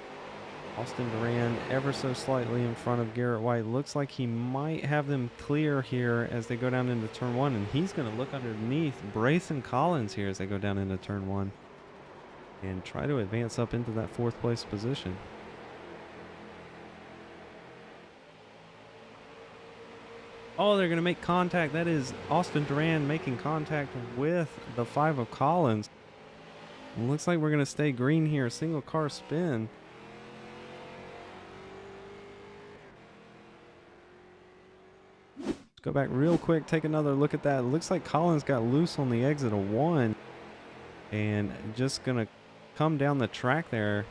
Austin Duran ever so slightly in front of Garrett White. Looks like he might have them clear here as they go down into turn 1, and he's going to look underneath Brayson Collins here as they go down into turn 1 and try to advance up into that 4th place position. Oh, they're going to make contact. That is Austin Duran making contact with the 5 of Collins. Looks like we're going to stay green here. Single car spin. Let's go back real quick. Take another look at that. It looks like Collins got loose on the exit of 1. And just going to come down the track there.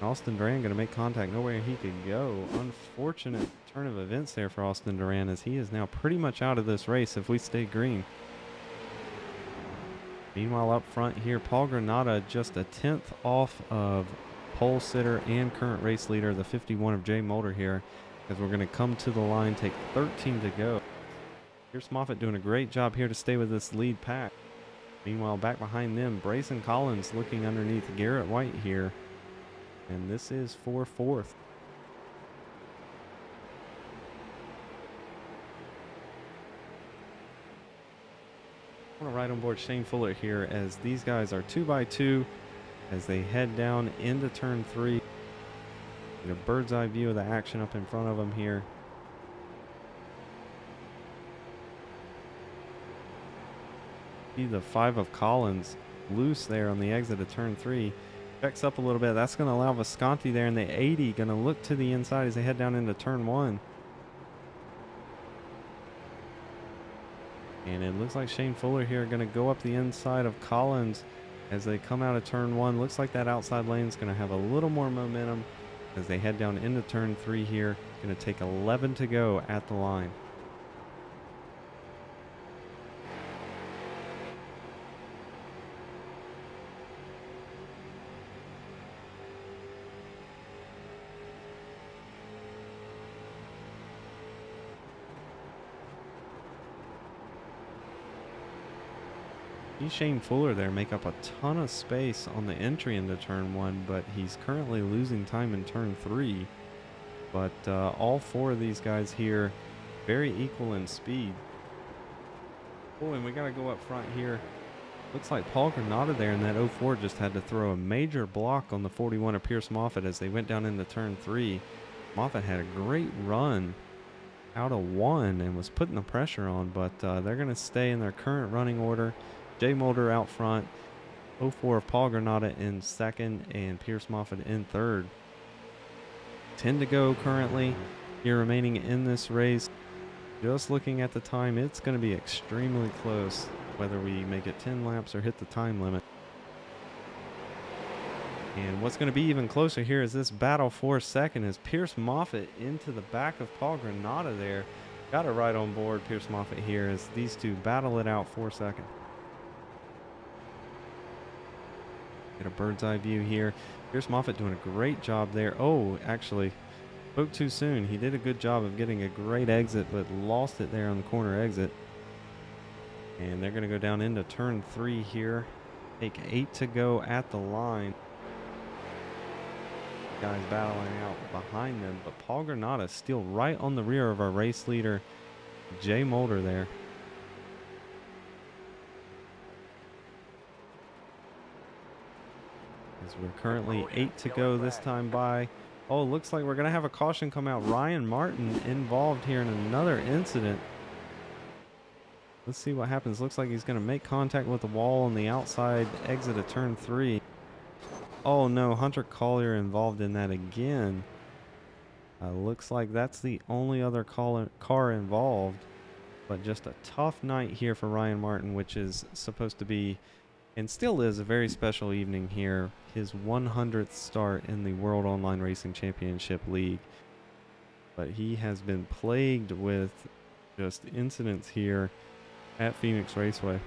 Austin Duran going to make contact. Nowhere he could go. Unfortunate turn of events there for Austin Duran, as he is now pretty much out of this race if we stay green. Meanwhile, up front here, Paul Granada just a 10th off of pole sitter and current race leader, the 51 of Jay Mulder here, as we're going to come to the line, take 13 to go. Pierce Moffitt doing a great job here to stay with this lead pack. Meanwhile, back behind them, Brayson Collins looking underneath Garrett White here, and this is for 4th. I want to ride on board Shane Fuller here as these guys are 2 by 2 as they head down into turn 3. Get a bird's eye view of the action up in front of him here. See the 5 of Collins loose there on the exit of turn 3. Checks up a little bit. That's going to allow Visconti there, and the 80 going to look to the inside as they head down into turn 1. And it looks like Shane Fuller here going to go up the inside of Collins as they come out of turn 1. Looks like that outside lane is going to have a little more momentum as they head down into turn 3 here. Going to take 11 to go at the line. Shane Fuller there make up a ton of space on the entry into turn 1, but he's currently losing time in turn 3. But all 4 of these guys here very equal in speed. Oh, and we got to go up front here. Looks like Paul Granada there in that 04 just had to throw a major block on the 41 of Pierce Moffitt as they went down into turn 3. Moffitt had a great run out of 1 and was putting the pressure on, but they're going to stay in their current running order. Jay Mulder out front, 04 of Paul Granada in second, and Pierce Moffitt in third. 10 to go currently here remaining in this race. Just looking at the time, it's going to be extremely close whether we make it 10 laps or hit the time limit. And what's going to be even closer here is this battle for second as Pierce Moffitt into the back of Paul Granada there. Got it right on board, Pierce Moffitt here, as these two battle it out for second. Get a bird's eye view here. Pierce Moffitt doing a great job there. Oh, actually, spoke too soon. He did a good job of getting a great exit, but lost it there on the corner exit. And they're going to go down into turn 3 here. Take 8 to go at the line. Guys battling out behind them, but Paul Granada still right on the rear of our race leader, Jay Mulder there. As we're currently 8 to go this time by. Oh, looks like we're going to have a caution come out. Ryan Martin involved here in another incident. Let's see what happens. Looks like he's going to make contact with the wall on the outside exit of turn 3. Oh no, Hunter Collier involved in that again. Looks like that's the only other car involved. But just a tough night here for Ryan Martin, which is supposed to be, and still is, a very special evening here. His 100th start in the World Online Racing Championship League. But he has been plagued with just incidents here at Pheonix Raceway.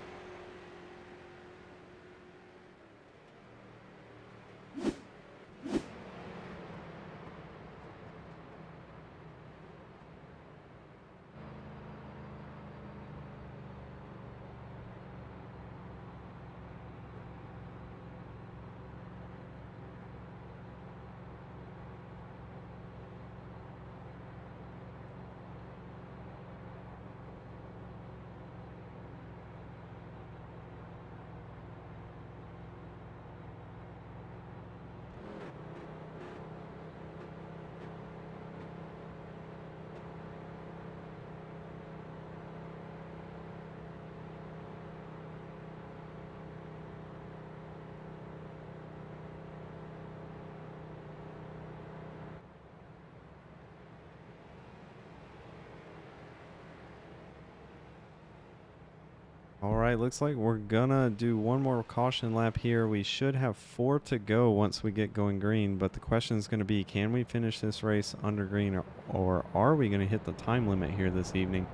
Alright, looks like we're gonna do one more caution lap here. We should have 4 to go once we get going green, but the question is going to be, can we finish this race under green, or are we going to hit the time limit here this evening?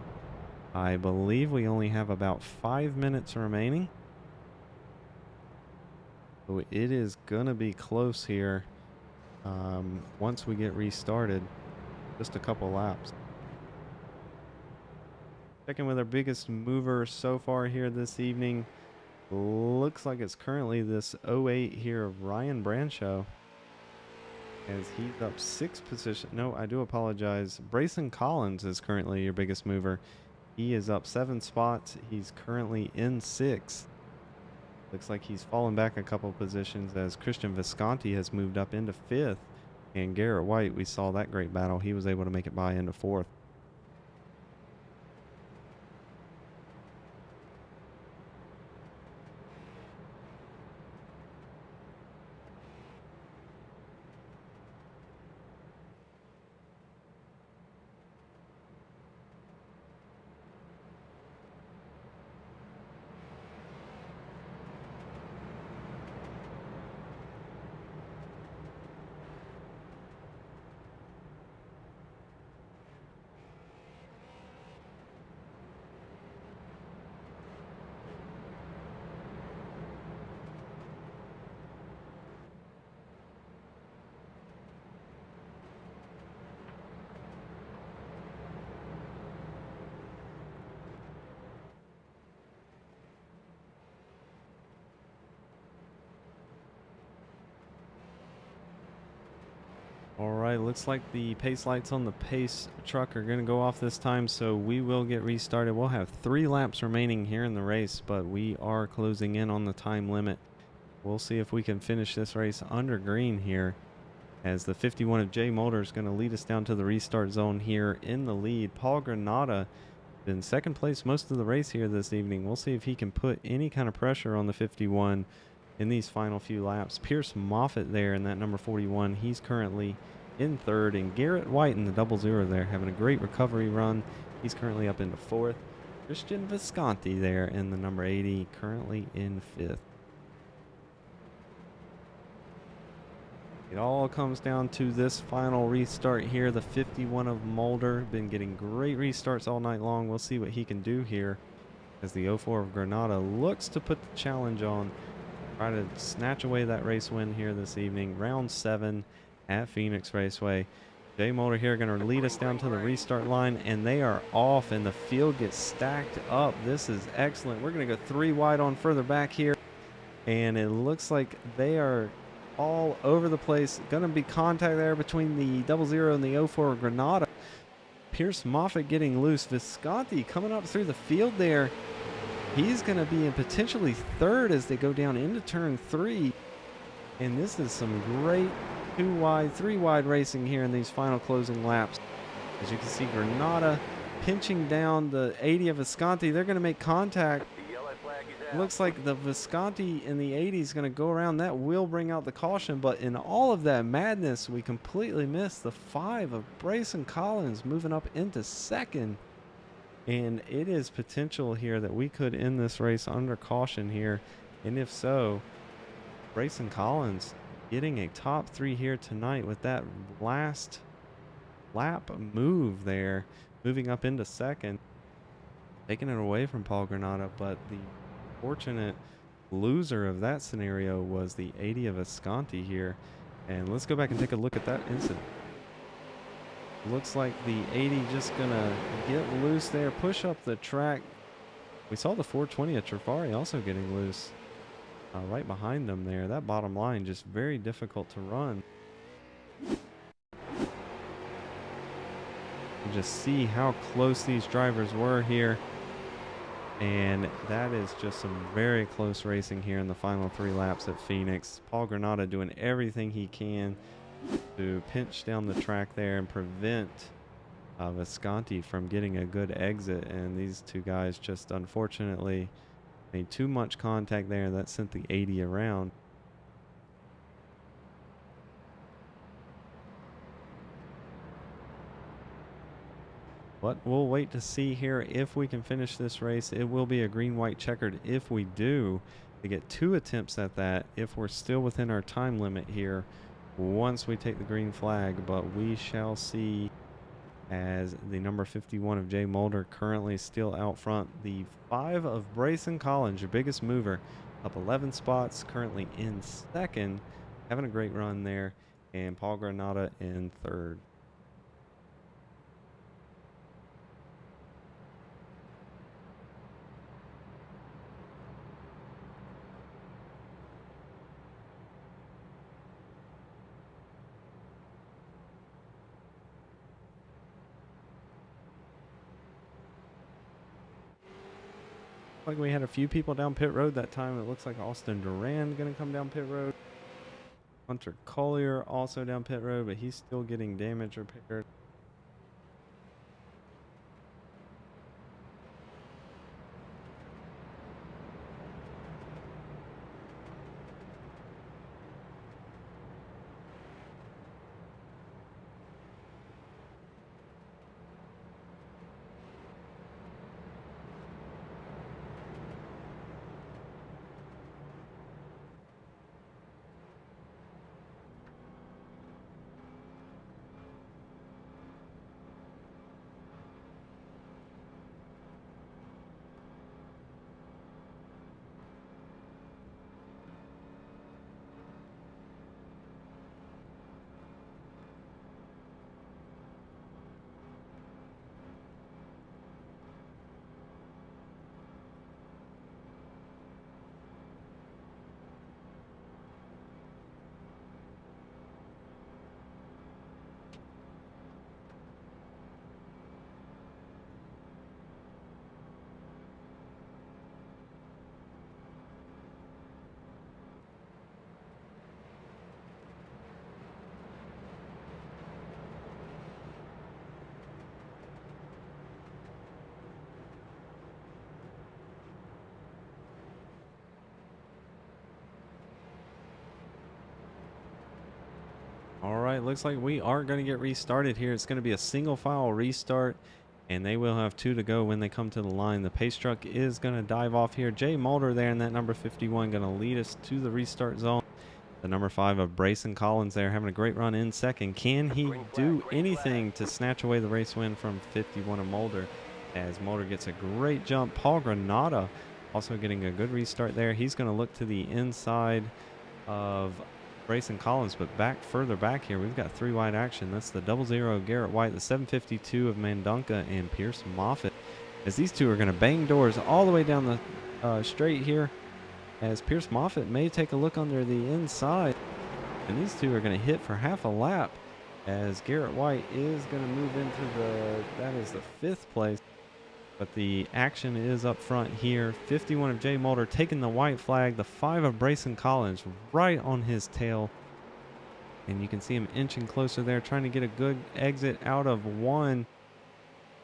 I believe we only have about 5 minutes remaining. So it is going to be close here once we get restarted. Just a couple laps. Checking with our biggest mover so far here this evening. Looks like it's currently this 08 here of Ryan Branshaw, as he's up 6 position. No, I do apologize. Brayson Collins is currently your biggest mover. He is up 7 spots. He's currently in 6th. Looks like he's fallen back a couple positions as Christian Visconti has moved up into 5th. And Garrett White, we saw that great battle. He was able to make it by into fourth. All right, looks like the pace lights on the pace truck are going to go off this time, so we will get restarted. We'll have 3 laps remaining here in the race, but we are closing in on the time limit. We'll see if we can finish this race under green here, as the 51 of Jay Mulder is going to lead us down to the restart zone here in the lead. Paul Granata in second place most of the race here this evening. We'll see if he can put any kind of pressure on the 51 in these final few laps. Pierce Moffitt there in that number 41. He's currently in third, and Garrett White in the 00 there having a great recovery run. He's currently up into fourth. Christian Visconti there in the number 80, currently in fifth. It all comes down to this final restart here. The 51 of Mulder been getting great restarts all night long. We'll see what he can do here as the 04 of Granada looks to put the challenge on. Try to snatch away that race win here this evening. Round 7 at Pheonix Raceway. Jay Mulder here going to lead us down to the restart line, and they are off, and the field gets stacked up. This is excellent. We're going to go 3 wide on further back here, and it looks like they are all over the place. Going to be contact there between the 00 and the 04 of Granada. Pierce Moffitt getting loose. Visconti coming up through the field there. He's going to be in potentially third as they go down into turn 3. And this is some great 2 wide, 3 wide racing here in these final closing laps. As you can see, Granada pinching down the 80 of Visconti. They're going to make contact. Looks like the Visconti in the 80 is going to go around. That will bring out the caution. But in all of that madness, we completely missed the 5 of Brayson Collins moving up into second. And it is potential here that we could end this race under caution here. And if so, Brayson Collins getting a top 3 here tonight with that last lap move there, moving up into second, taking it away from Paul Granada. But the fortunate loser of that scenario was the 80 of Visconti here. And let's go back and take a look at that incident. Looks like the 80 just gonna get loose there, push up the track. We saw the 420 of Trafari also getting loose right behind them there. That bottom line just very difficult to run. You just see how close these drivers were here. And that is just some very close racing here in the final 3 laps at Pheonix. Paul Granada doing everything he can to pinch down the track there and prevent Visconti from getting a good exit. And these 2 guys just unfortunately made too much contact there. That sent the 80 around. But we'll wait to see here if we can finish this race. It will be a green-white checkered if we do. To get 2 attempts at that if we're still within our time limit here once we take the green flag. But we shall see, as the number 51 of Jay Mulder currently still out front. The 5 of Brayson Collins, your biggest mover, up 11 spots, currently in second, having a great run there. And Paul Granada in third. Like we had a few people down pit road that time. It looks like Austin Duran going to come down pit road. Hunter Collier also down pit road, but he's still getting damage repaired. All right, looks like we are going to get restarted here. It's going to be a single file restart, and they will have 2 to go when they come to the line. The pace truck is going to dive off here. Jay Mulder there in that number 51 going to lead us to the restart zone. The number 5 of Brayson Collins there having a great run in second. Can he do anything to snatch away the race win from 51 of Mulder, as Mulder gets a great jump? Paul Granada also getting a good restart there. He's going to look to the inside of Brayson Collins, but further back here, we've got 3 wide action. That's the 00 Garrett White, the 752 of Mandunka, and Pierce Moffitt, as these two are going to bang doors all the way down the straight here, as Pierce Moffitt may take a look under the inside, and these two are going to hit for half a lap, as Garrett White is going to move into that is the 5th place. But the action is up front here. 51 of Jay Mulder taking the white flag. The 5 of Brayson Collins right on his tail. And you can see him inching closer there, trying to get a good exit out of 1.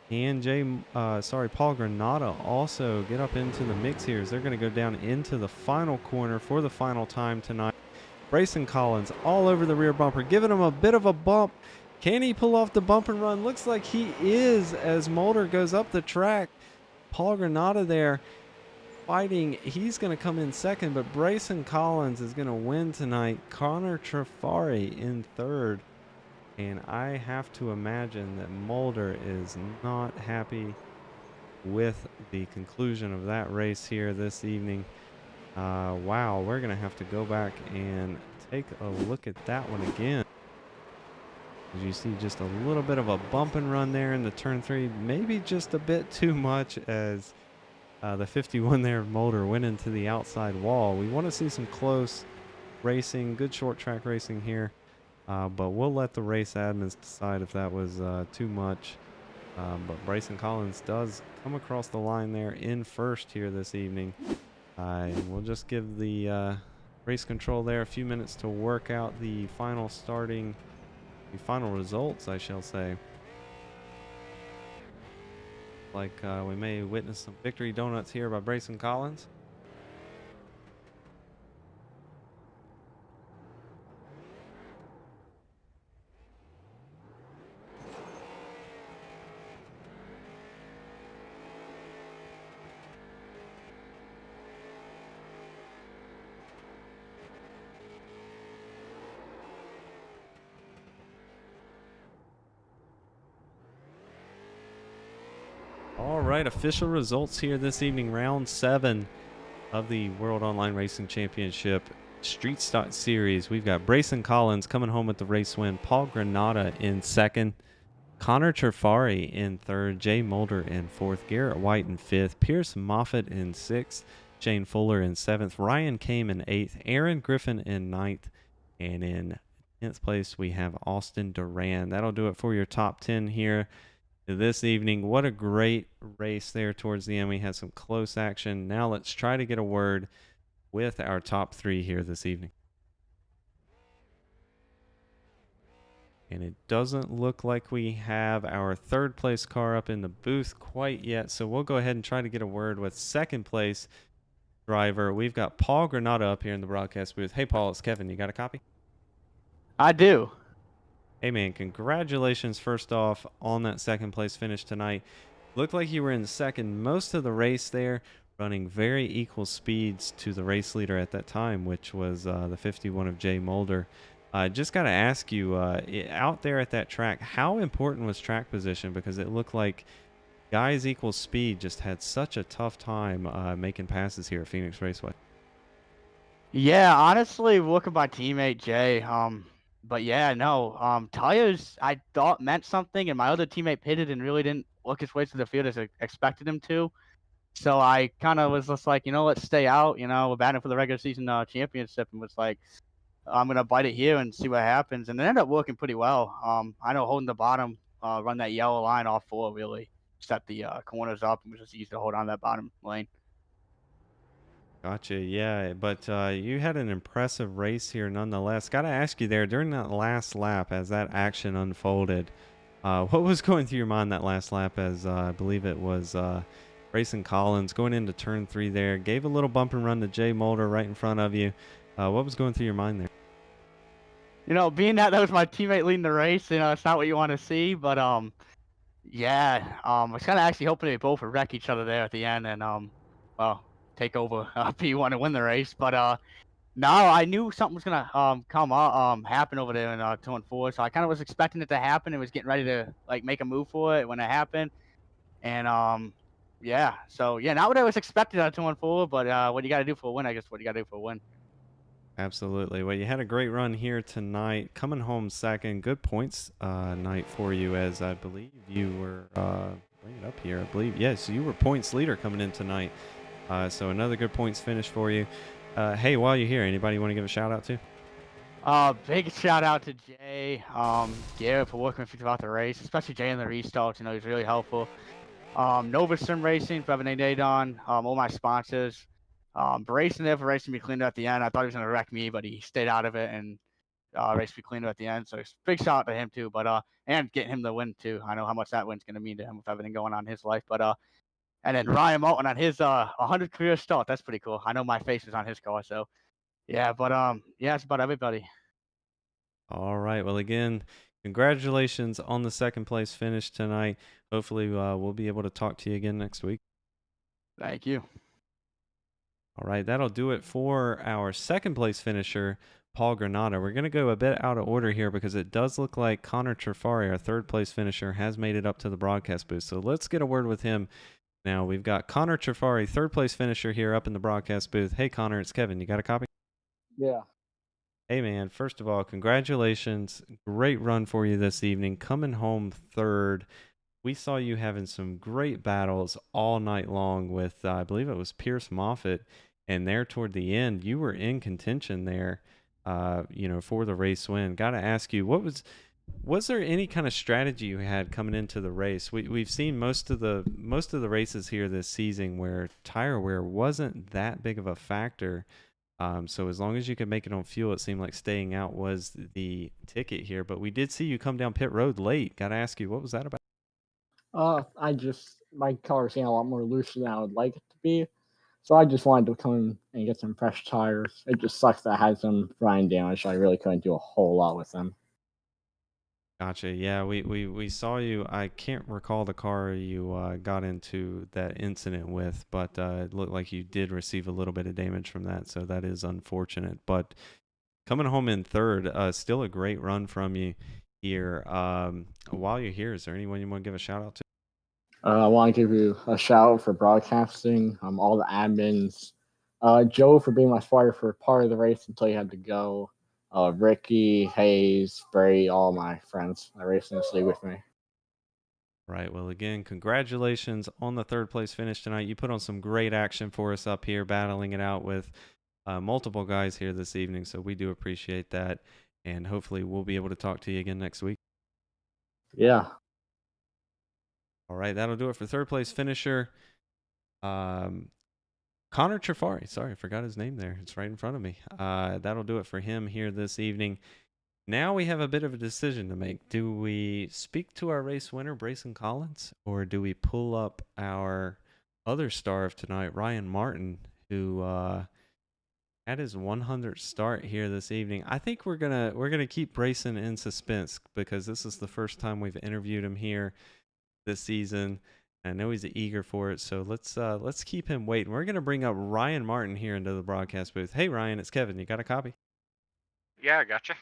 And Paul Granada also get up into the mix here, as they're going to go down into the final corner for the final time tonight. Brayson Collins all over the rear bumper, giving him a bit of a bump. Can he pull off the bump and run? Looks like he is, as Mulder goes up the track. Paul Granada there fighting. He's going to come in second, but Brayson Collins is going to win tonight. Connor Trafari in 3rd. And I have to imagine that Mulder is not happy with the conclusion of that race here this evening. Wow, we're going to have to go back and take a look at that one again. As you see, just a little bit of a bump and run there in the turn 3, maybe just a bit too much, as the 51 there, Mulder, went into the outside wall. We want to see some close racing, good short track racing here, but we'll let the race admins decide if that was too much. But Brayson Collins does come across the line there in 1st here this evening. And we'll just give the race control there a few minutes to work out the final results, I shall say. Like we may witness some victory donuts here by Brayson Collins. All right, official results here this evening. Round 7 of the World Online Racing Championship Street Stock Series. We've got Brayson Collins coming home with the race win. Paul Granada in 2nd. Connor Trafari in 3rd. Jay Mulder in 4th. Garrett White in 5th. Pierce Moffitt in 6th. Shane Fuller in 7th. Ryan Kame in 8th. Aaron Griffin in 9th. And in 10th place, we have Austin Duran. That'll do it for your top 10 here this evening. What a great race there towards the end. We had some close action. Now let's try to get a word with our top 3 here this evening. And it doesn't look like we have our third place car up in the booth quite yet. So we'll go ahead and try to get a word with second place driver. We've got Paul Granata up here in the broadcast booth. Hey, Paul, it's Kevin. You got a copy? I do. Hey, man, congratulations first off on that second place finish tonight. Looked like you were in second most of the race there, running very equal speeds to the race leader at that time, which was the 51 of Jay Mulder. Just got to ask you, out there at that track, how important was track position? Because it looked like guys equal speed just had such a tough time making passes here at Pheonix Raceway. Yeah, honestly, look at my teammate Jay. But yeah, no. Tires I thought meant something, and my other teammate pitted and really didn't look his way to the field as I expected him to. So I kind of was just like, let's stay out. We're batting for the regular season championship, and was like, I'm gonna bite it here and see what happens. And it ended up working pretty well. I know holding the bottom, run that yellow line off four really set the corners up, and was just easy to hold on that bottom lane. Gotcha. Yeah, but you had an impressive race here nonetheless. Got to ask you there during that last lap as that action unfolded, what was going through your mind that last lap as I believe it was Grayson Collins going into turn 3 there, gave a little bump and run to Jay Mulder right in front of you. What was going through your mind there? Being that was my teammate leading the race, it's not what you want to see, but yeah, I was kind of actually hoping they both would wreck each other there at the end and well, take over P1 and win the race. But no, I knew something was gonna happen over there in 2 and 4, so I kind of was expecting it to happen and was getting ready to like make a move for it when it happened. And yeah, so yeah, not what I was expecting out of 2 and 4, but what you got to do for a win, I guess. What you got to do for a win. Absolutely. Well, you had a great run here tonight, coming home second. Good points night for you, as I believe you were. Bring it up here. I believe yes, you were points leader coming in tonight. So another good points finish for you. Hey, while you're here, anybody you want to give a shout out to? Big shout out to Jay, Garrett for working with me throughout the race, especially Jay in the restarts. He's really helpful. Nova Sim Racing for having a date on. All my sponsors. Brayson there for racing me cleaned up at the end. I thought he was gonna wreck me, but he stayed out of it and raced me cleaned up at the end. So big shout out to him too. But and getting him the win too. I know how much that win's gonna mean to him with everything going on in his life. But and then Ryan Moulton on his 100 career start. That's pretty cool. I know my face is on his car, so yeah. But yeah, it's about everybody. All right. Well, again, congratulations on the second place finish tonight. Hopefully, we'll be able to talk to you again next week. Thank you. All right. That'll do it for our second place finisher, Paul Granata. We're going to go a bit out of order here because it does look like Connor Trafari, our third place finisher, has made it up to the broadcast booth. So let's get a word with him. Now, we've got Connor Trafari, third place finisher here up in the broadcast booth. Hey, Connor, it's Kevin. You got a copy? Yeah. Hey, man, first of all, congratulations. Great run for you this evening. Coming home third. We saw you having some great battles all night long with, I believe it was Pierce Moffitt. And there toward the end, you were in contention there, for the race win. Got to ask you, was there any kind of strategy you had coming into the race? We've seen most of the races here this season where tire wear wasn't that big of a factor. So as long as you could make it on fuel, it seemed like staying out was the ticket here. But we did see you come down pit road late. Got to ask you, what was that about? My car is getting a lot more loose than I would like it to be. So I just wanted to come and get some fresh tires. It just sucks that I had some grind damage, so I really couldn't do a whole lot with them. Gotcha. Yeah, we saw you. I can't recall the car you got into that incident with, but it looked like you did receive a little bit of damage from that. So that is unfortunate. But coming home in third, still a great run from you here. While you're here, is there anyone you want to give a shout out to? I want to give you a shout out for broadcasting, all the admins, Joe for being my spotter for part of the race until he had to go, Ricky, Hayes, Bray, all my friends that raced in this league with me. Right. Well, again, congratulations on the third place finish tonight. You put on some great action for us up here, battling it out with multiple guys here this evening. So we do appreciate that. And hopefully we'll be able to talk to you again next week. Yeah. All right. That'll do it for third place finisher. Connor Trafari. Sorry, I forgot his name there. It's right in front of me. That'll do it for him here this evening. Now we have a bit of a decision to make. Do we speak to our race winner, Brayson Collins, or do we pull up our other star of tonight, Ryan Martin, who had his 100th start here this evening? I think we're gonna keep Brayson in suspense because this is the first time we've interviewed him here this season. I know he's eager for it, so let's keep him waiting. We're gonna bring up Ryan Martin here into the broadcast booth. Hey Ryan, it's Kevin. You got a copy? Yeah, I gotcha.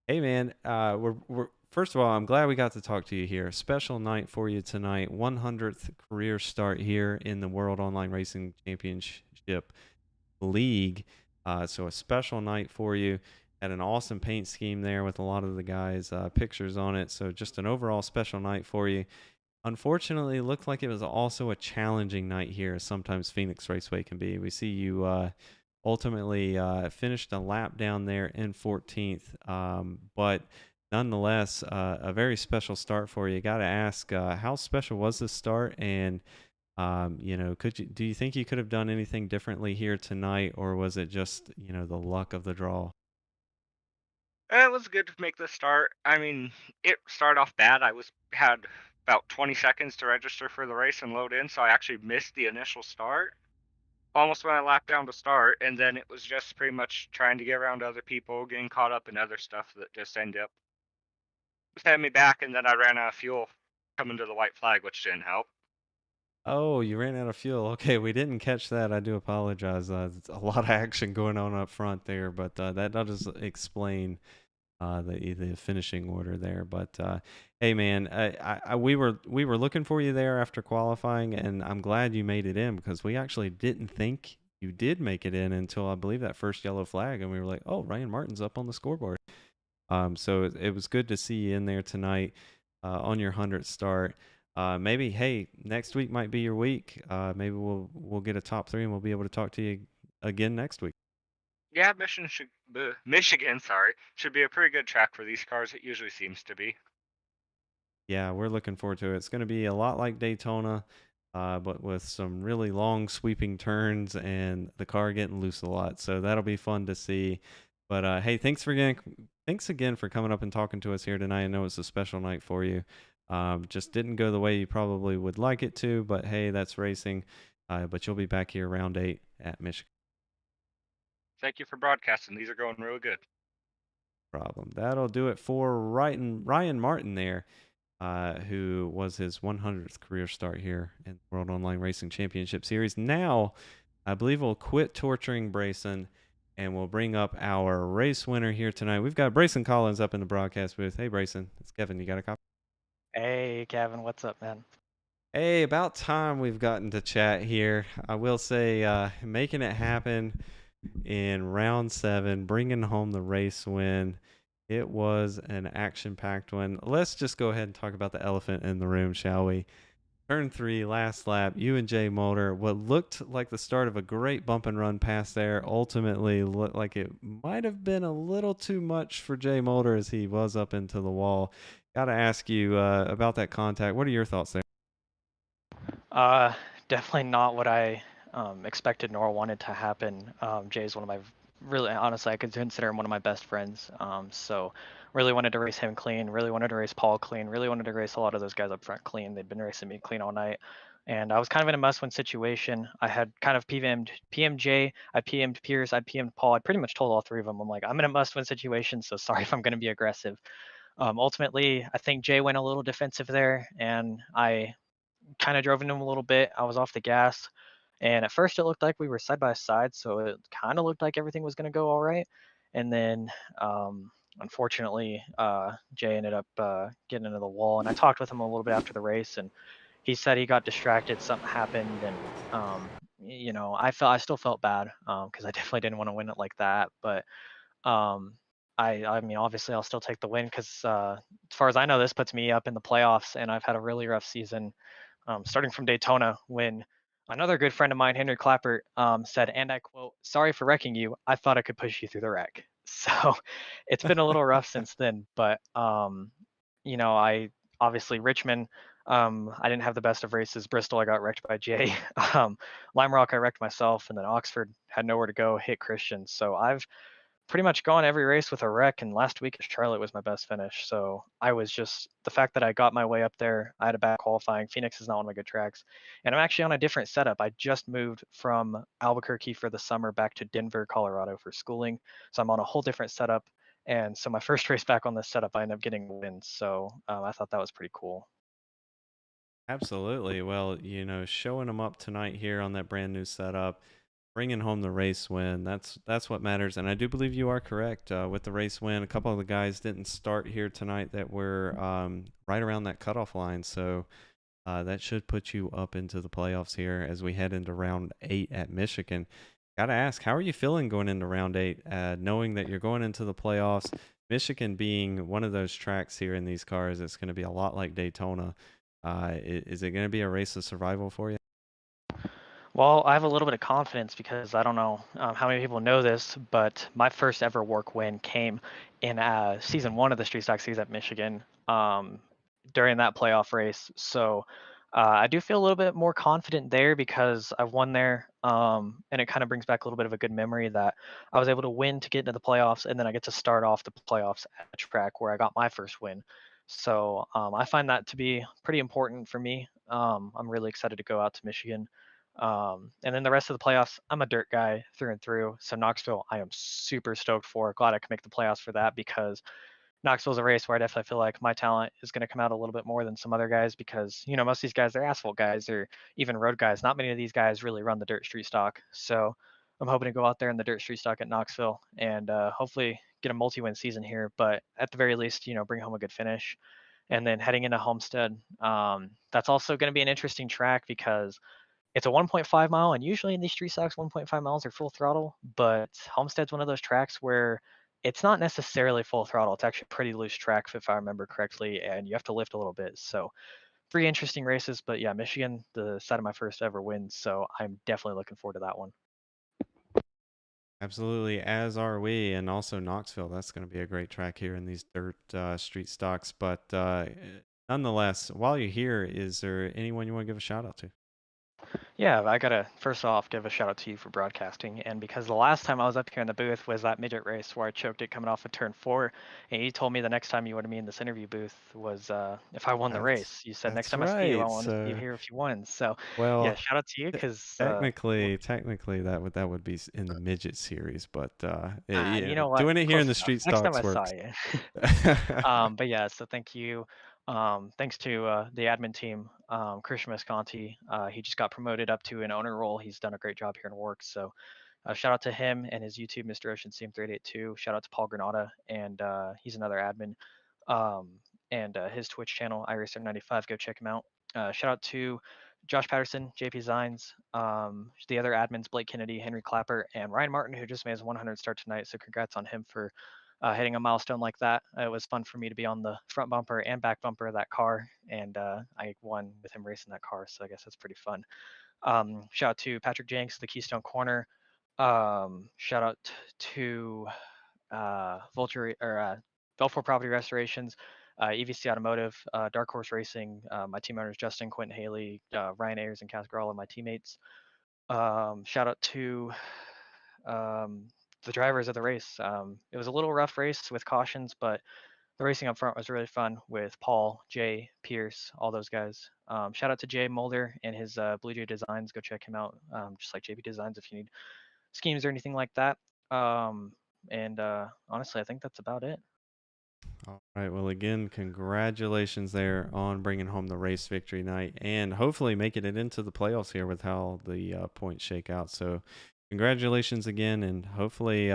Hey man, we're first of all, I'm glad we got to talk to you here. Special night for you tonight. 100th career start here in the World Online Racing Championship League. So a special night for you. Had an awesome paint scheme there with a lot of the guys' pictures on it. So just an overall special night for you. Unfortunately, it looked like it was also a challenging night here, as sometimes Pheonix Raceway can be. We see you ultimately finished a lap down there in 14th, but nonetheless, a very special start for you. Got to ask, how special was this start? And do you think you could have done anything differently here tonight, or was it just the luck of the draw? It was good to make the start. I mean, it started off bad. Had about 20 seconds to register for the race and load in, so I actually missed the initial start. Almost went a lap down to start, and then it was just pretty much trying to get around other people, getting caught up in other stuff that just ended up setting me back, and then I ran out of fuel coming to the white flag, which didn't help. Oh, you ran out of fuel. Okay, we didn't catch that. I do apologize. It's a lot of action going on up front there, but that does explain the finishing order there. But hey, man, we were looking for you there after qualifying, and I'm glad you made it in because we actually didn't think you did make it in until I believe that first yellow flag, and we were like, oh, Ryan Martin's up on the scoreboard. So it was good to see you in there tonight on your 100th start. Maybe hey, next week might be your week. Maybe we'll get a top 3 and we'll be able to talk to you again next week. Yeah, Michigan, sorry, should be a pretty good track for these cars. It usually seems to be. Yeah, we're looking forward to it. It's going to be a lot like Daytona, but with some really long sweeping turns and the car getting loose a lot. So that'll be fun to see. But hey, thanks again for coming up and talking to us here tonight. I know it's a special night for you. Just didn't go the way you probably would like it to, but hey, that's racing. But you'll be back here round 8 at Michigan. Thank you for broadcasting. These are going really good. Problem. That'll do it for Ryan Martin there. Who was his 100th career start here in the World Online Racing Championship Series. Now, I believe we'll quit torturing Brayson and we'll bring up our race winner here tonight. We've got Brayson Collins up in the broadcast booth. Hey, Brayson. It's Kevin. You got a copy? Hey, Kevin. What's up, man? Hey, about time we've gotten to chat here. I will say, making it happen in round 7, bringing home the race win. It was an action-packed one. Let's just go ahead and talk about the elephant in the room, shall we? Turn 3, last lap, you and Jay Mulder. What looked like the start of a great bump and run pass there ultimately looked like it might have been a little too much for Jay Mulder as he was up into the wall. Got to ask you about that contact. What are your thoughts there? Definitely not what I expected nor wanted to happen. Jay's one of my really, honestly, I could consider him one of my best friends. So really wanted to race him clean, really wanted to race Paul clean, really wanted to race a lot of those guys up front clean. They'd been racing me clean all night. And I was kind of in a must-win situation. I had kind of PM'd Jay, I PM'd Pierce, I PM'd Paul. I pretty much told all 3 of them, I'm like, I'm in a must-win situation, so sorry if I'm going to be aggressive. Ultimately, I think Jay went a little defensive there, and I kind of drove into him a little bit. I was off the gas, and at first it looked like we were side by side, so it kind of looked like everything was going to go all right. And then, unfortunately, Jay ended up getting into the wall, and I talked with him a little bit after the race, and he said he got distracted, something happened, and I still felt bad because I definitely didn't want to win it like that, but I mean, obviously, I'll still take the win because, as far as I know, this puts me up in the playoffs, and I've had a really rough season, starting from Daytona when another good friend of mine, Henry Clappert, said, and I quote, "Sorry for wrecking you. I thought I could push you through the wreck." So it's been a little rough since then, but I obviously Richmond. I didn't have the best of races. Bristol, I got wrecked by Jay. Lime Rock, I wrecked myself, and then Oxford had nowhere to go, hit Christian. So I've pretty much gone every race with a wreck, and last week at Charlotte was my best finish. So I was just the fact that I got my way up there. I had a bad qualifying. Pheonix is not one of my good tracks, and I'm actually on a different setup. I just moved from Albuquerque for the summer back to Denver, Colorado for schooling, so I'm on a whole different setup. And so my first race back on this setup, I ended up getting wins. So I thought that was pretty cool. Absolutely. Well, you know, showing them up tonight here on that brand new setup, bringing home the race win. That's what matters. And I do believe you are correct with the race win. A couple of the guys didn't start here tonight that were right around that cutoff line. So that should put you up into the playoffs here as we head into round 8 at Michigan. Got to ask, how are you feeling going into round 8, knowing that you're going into the playoffs? Michigan being one of those tracks here in these cars, it's going to be a lot like Daytona. Is it going to be a race of survival for you? Well, I have a little bit of confidence because I don't know how many people know this, but my first ever WORC win came in season 1 of the Street Stock Series at Michigan during that playoff race. So I do feel a little bit more confident there because I've won there, and it kind of brings back a little bit of a good memory that I was able to win to get into the playoffs, and then I get to start off the playoffs at a track where I got my first win. So I find that to be pretty important for me. I'm really excited to go out to Michigan. And then the rest of the playoffs, I'm a dirt guy through and through. So Knoxville, I am super stoked for. Glad I can make the playoffs for that because Knoxville's a race where I definitely feel like my talent is going to come out a little bit more than some other guys because, you know, most of these guys, they're asphalt guys or even road guys. Not many of these guys really run the dirt street stock. So I'm hoping to go out there in the dirt street stock at Knoxville and hopefully get a multi-win season here. But at the very least, you know, bring home a good finish. And then heading into Homestead, that's also going to be an interesting track because it's a 1.5 mile, and usually in these street stocks, 1.5 miles are full throttle. But Homestead's one of those tracks where it's not necessarily full throttle. It's actually a pretty loose track, if I remember correctly, and you have to lift a little bit. So 3 interesting races. But yeah, Michigan, the site of my first ever win. So I'm definitely looking forward to that one. Absolutely, as are we, and also Knoxville. That's going to be a great track here in these dirt street stocks. But nonetheless, while you're here, is there anyone you want to give a shout out to? Yeah, I gotta first off give a shout out to you for broadcasting, and because the last time I was up here in the booth was that midget race where I choked it coming off of turn 4, and you told me the next time you wanted me in this interview booth was if I won the race. You said next That's time I see you, I right. want to see you So, here if you won. So yeah, well, shout out to you because technically, that would be in the midget series, but you know what? doing it here in Close the enough. street Next time I stocks saw works. you. But yeah, so thank you. Thanks to the admin team, Christian Visconti. He just got promoted up to an owner role. He's done a great job here in WORC. So shout out to him and his YouTube, Mr. Ocean Steam 382. Shout out to Paul Granata, and he's another admin. And his Twitch channel, iRacer95. Go check him out. Shout out to Josh Patterson, JP Designs, the other admins, Blake Kennedy, Henry Clapper, and Ryan Martin, who just made his 100 start tonight. So congrats on him for hitting a milestone like that. It was fun for me to be on the front bumper and back bumper of that car, and I won with him racing that car. So I guess that's pretty fun. Shout out to Patrick Jenks, the Keystone Corner. Shout out to Vulture or Belfort Property Restorations, EVC Automotive, Dark Horse Racing, my team owners Justin, Quentin Haley, Ryan Ayers, and Casper, all of my teammates. Shout out to the drivers of the race. It was a little rough race with cautions, but the racing up front was really fun with Paul, Jay, Pierce, all those guys. Shout out to Jay Mulder and his Blue Jay Designs. Go check him out, just like JP Designs if you need schemes or anything like that. And honestly, I think that's about it. All right. Well, again, congratulations there on bringing home the race victory night and hopefully making it into the playoffs here with how the points shake out. So congratulations again, and hopefully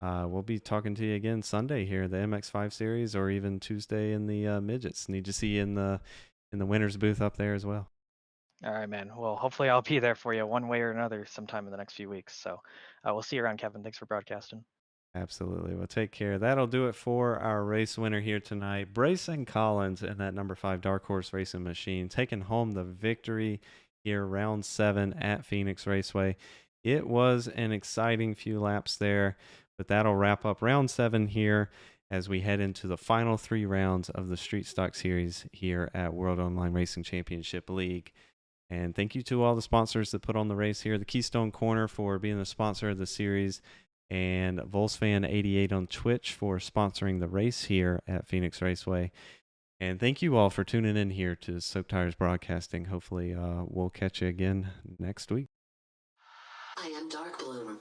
we'll be talking to you again Sunday here, the MX5 series, or even Tuesday in the midgets. Need to see you in the winners booth up there as well. All right, man. Well, hopefully I'll be there for you one way or another sometime in the next few weeks. So we'll see you around, Kevin. Thanks for broadcasting. Absolutely. Well, take care. That'll do it for our race winner here tonight. Brayson Collins and that number 5 Dark Horse Racing Machine taking home the victory here, round 7 at Pheonix Raceway. It was an exciting few laps there, but that'll wrap up round 7 here as we head into the final 3 rounds of the Street Stock Series here at World Online Racing Championship League. And thank you to all the sponsors that put on the race here. The Keystone Corner for being the sponsor of the series. and Volsfan88 on Twitch for sponsoring the race here at Pheonix Raceway. And thank you all for tuning in here to Soak Tires Broadcasting. Hopefully we'll catch you again next week. I am Dark Bloom.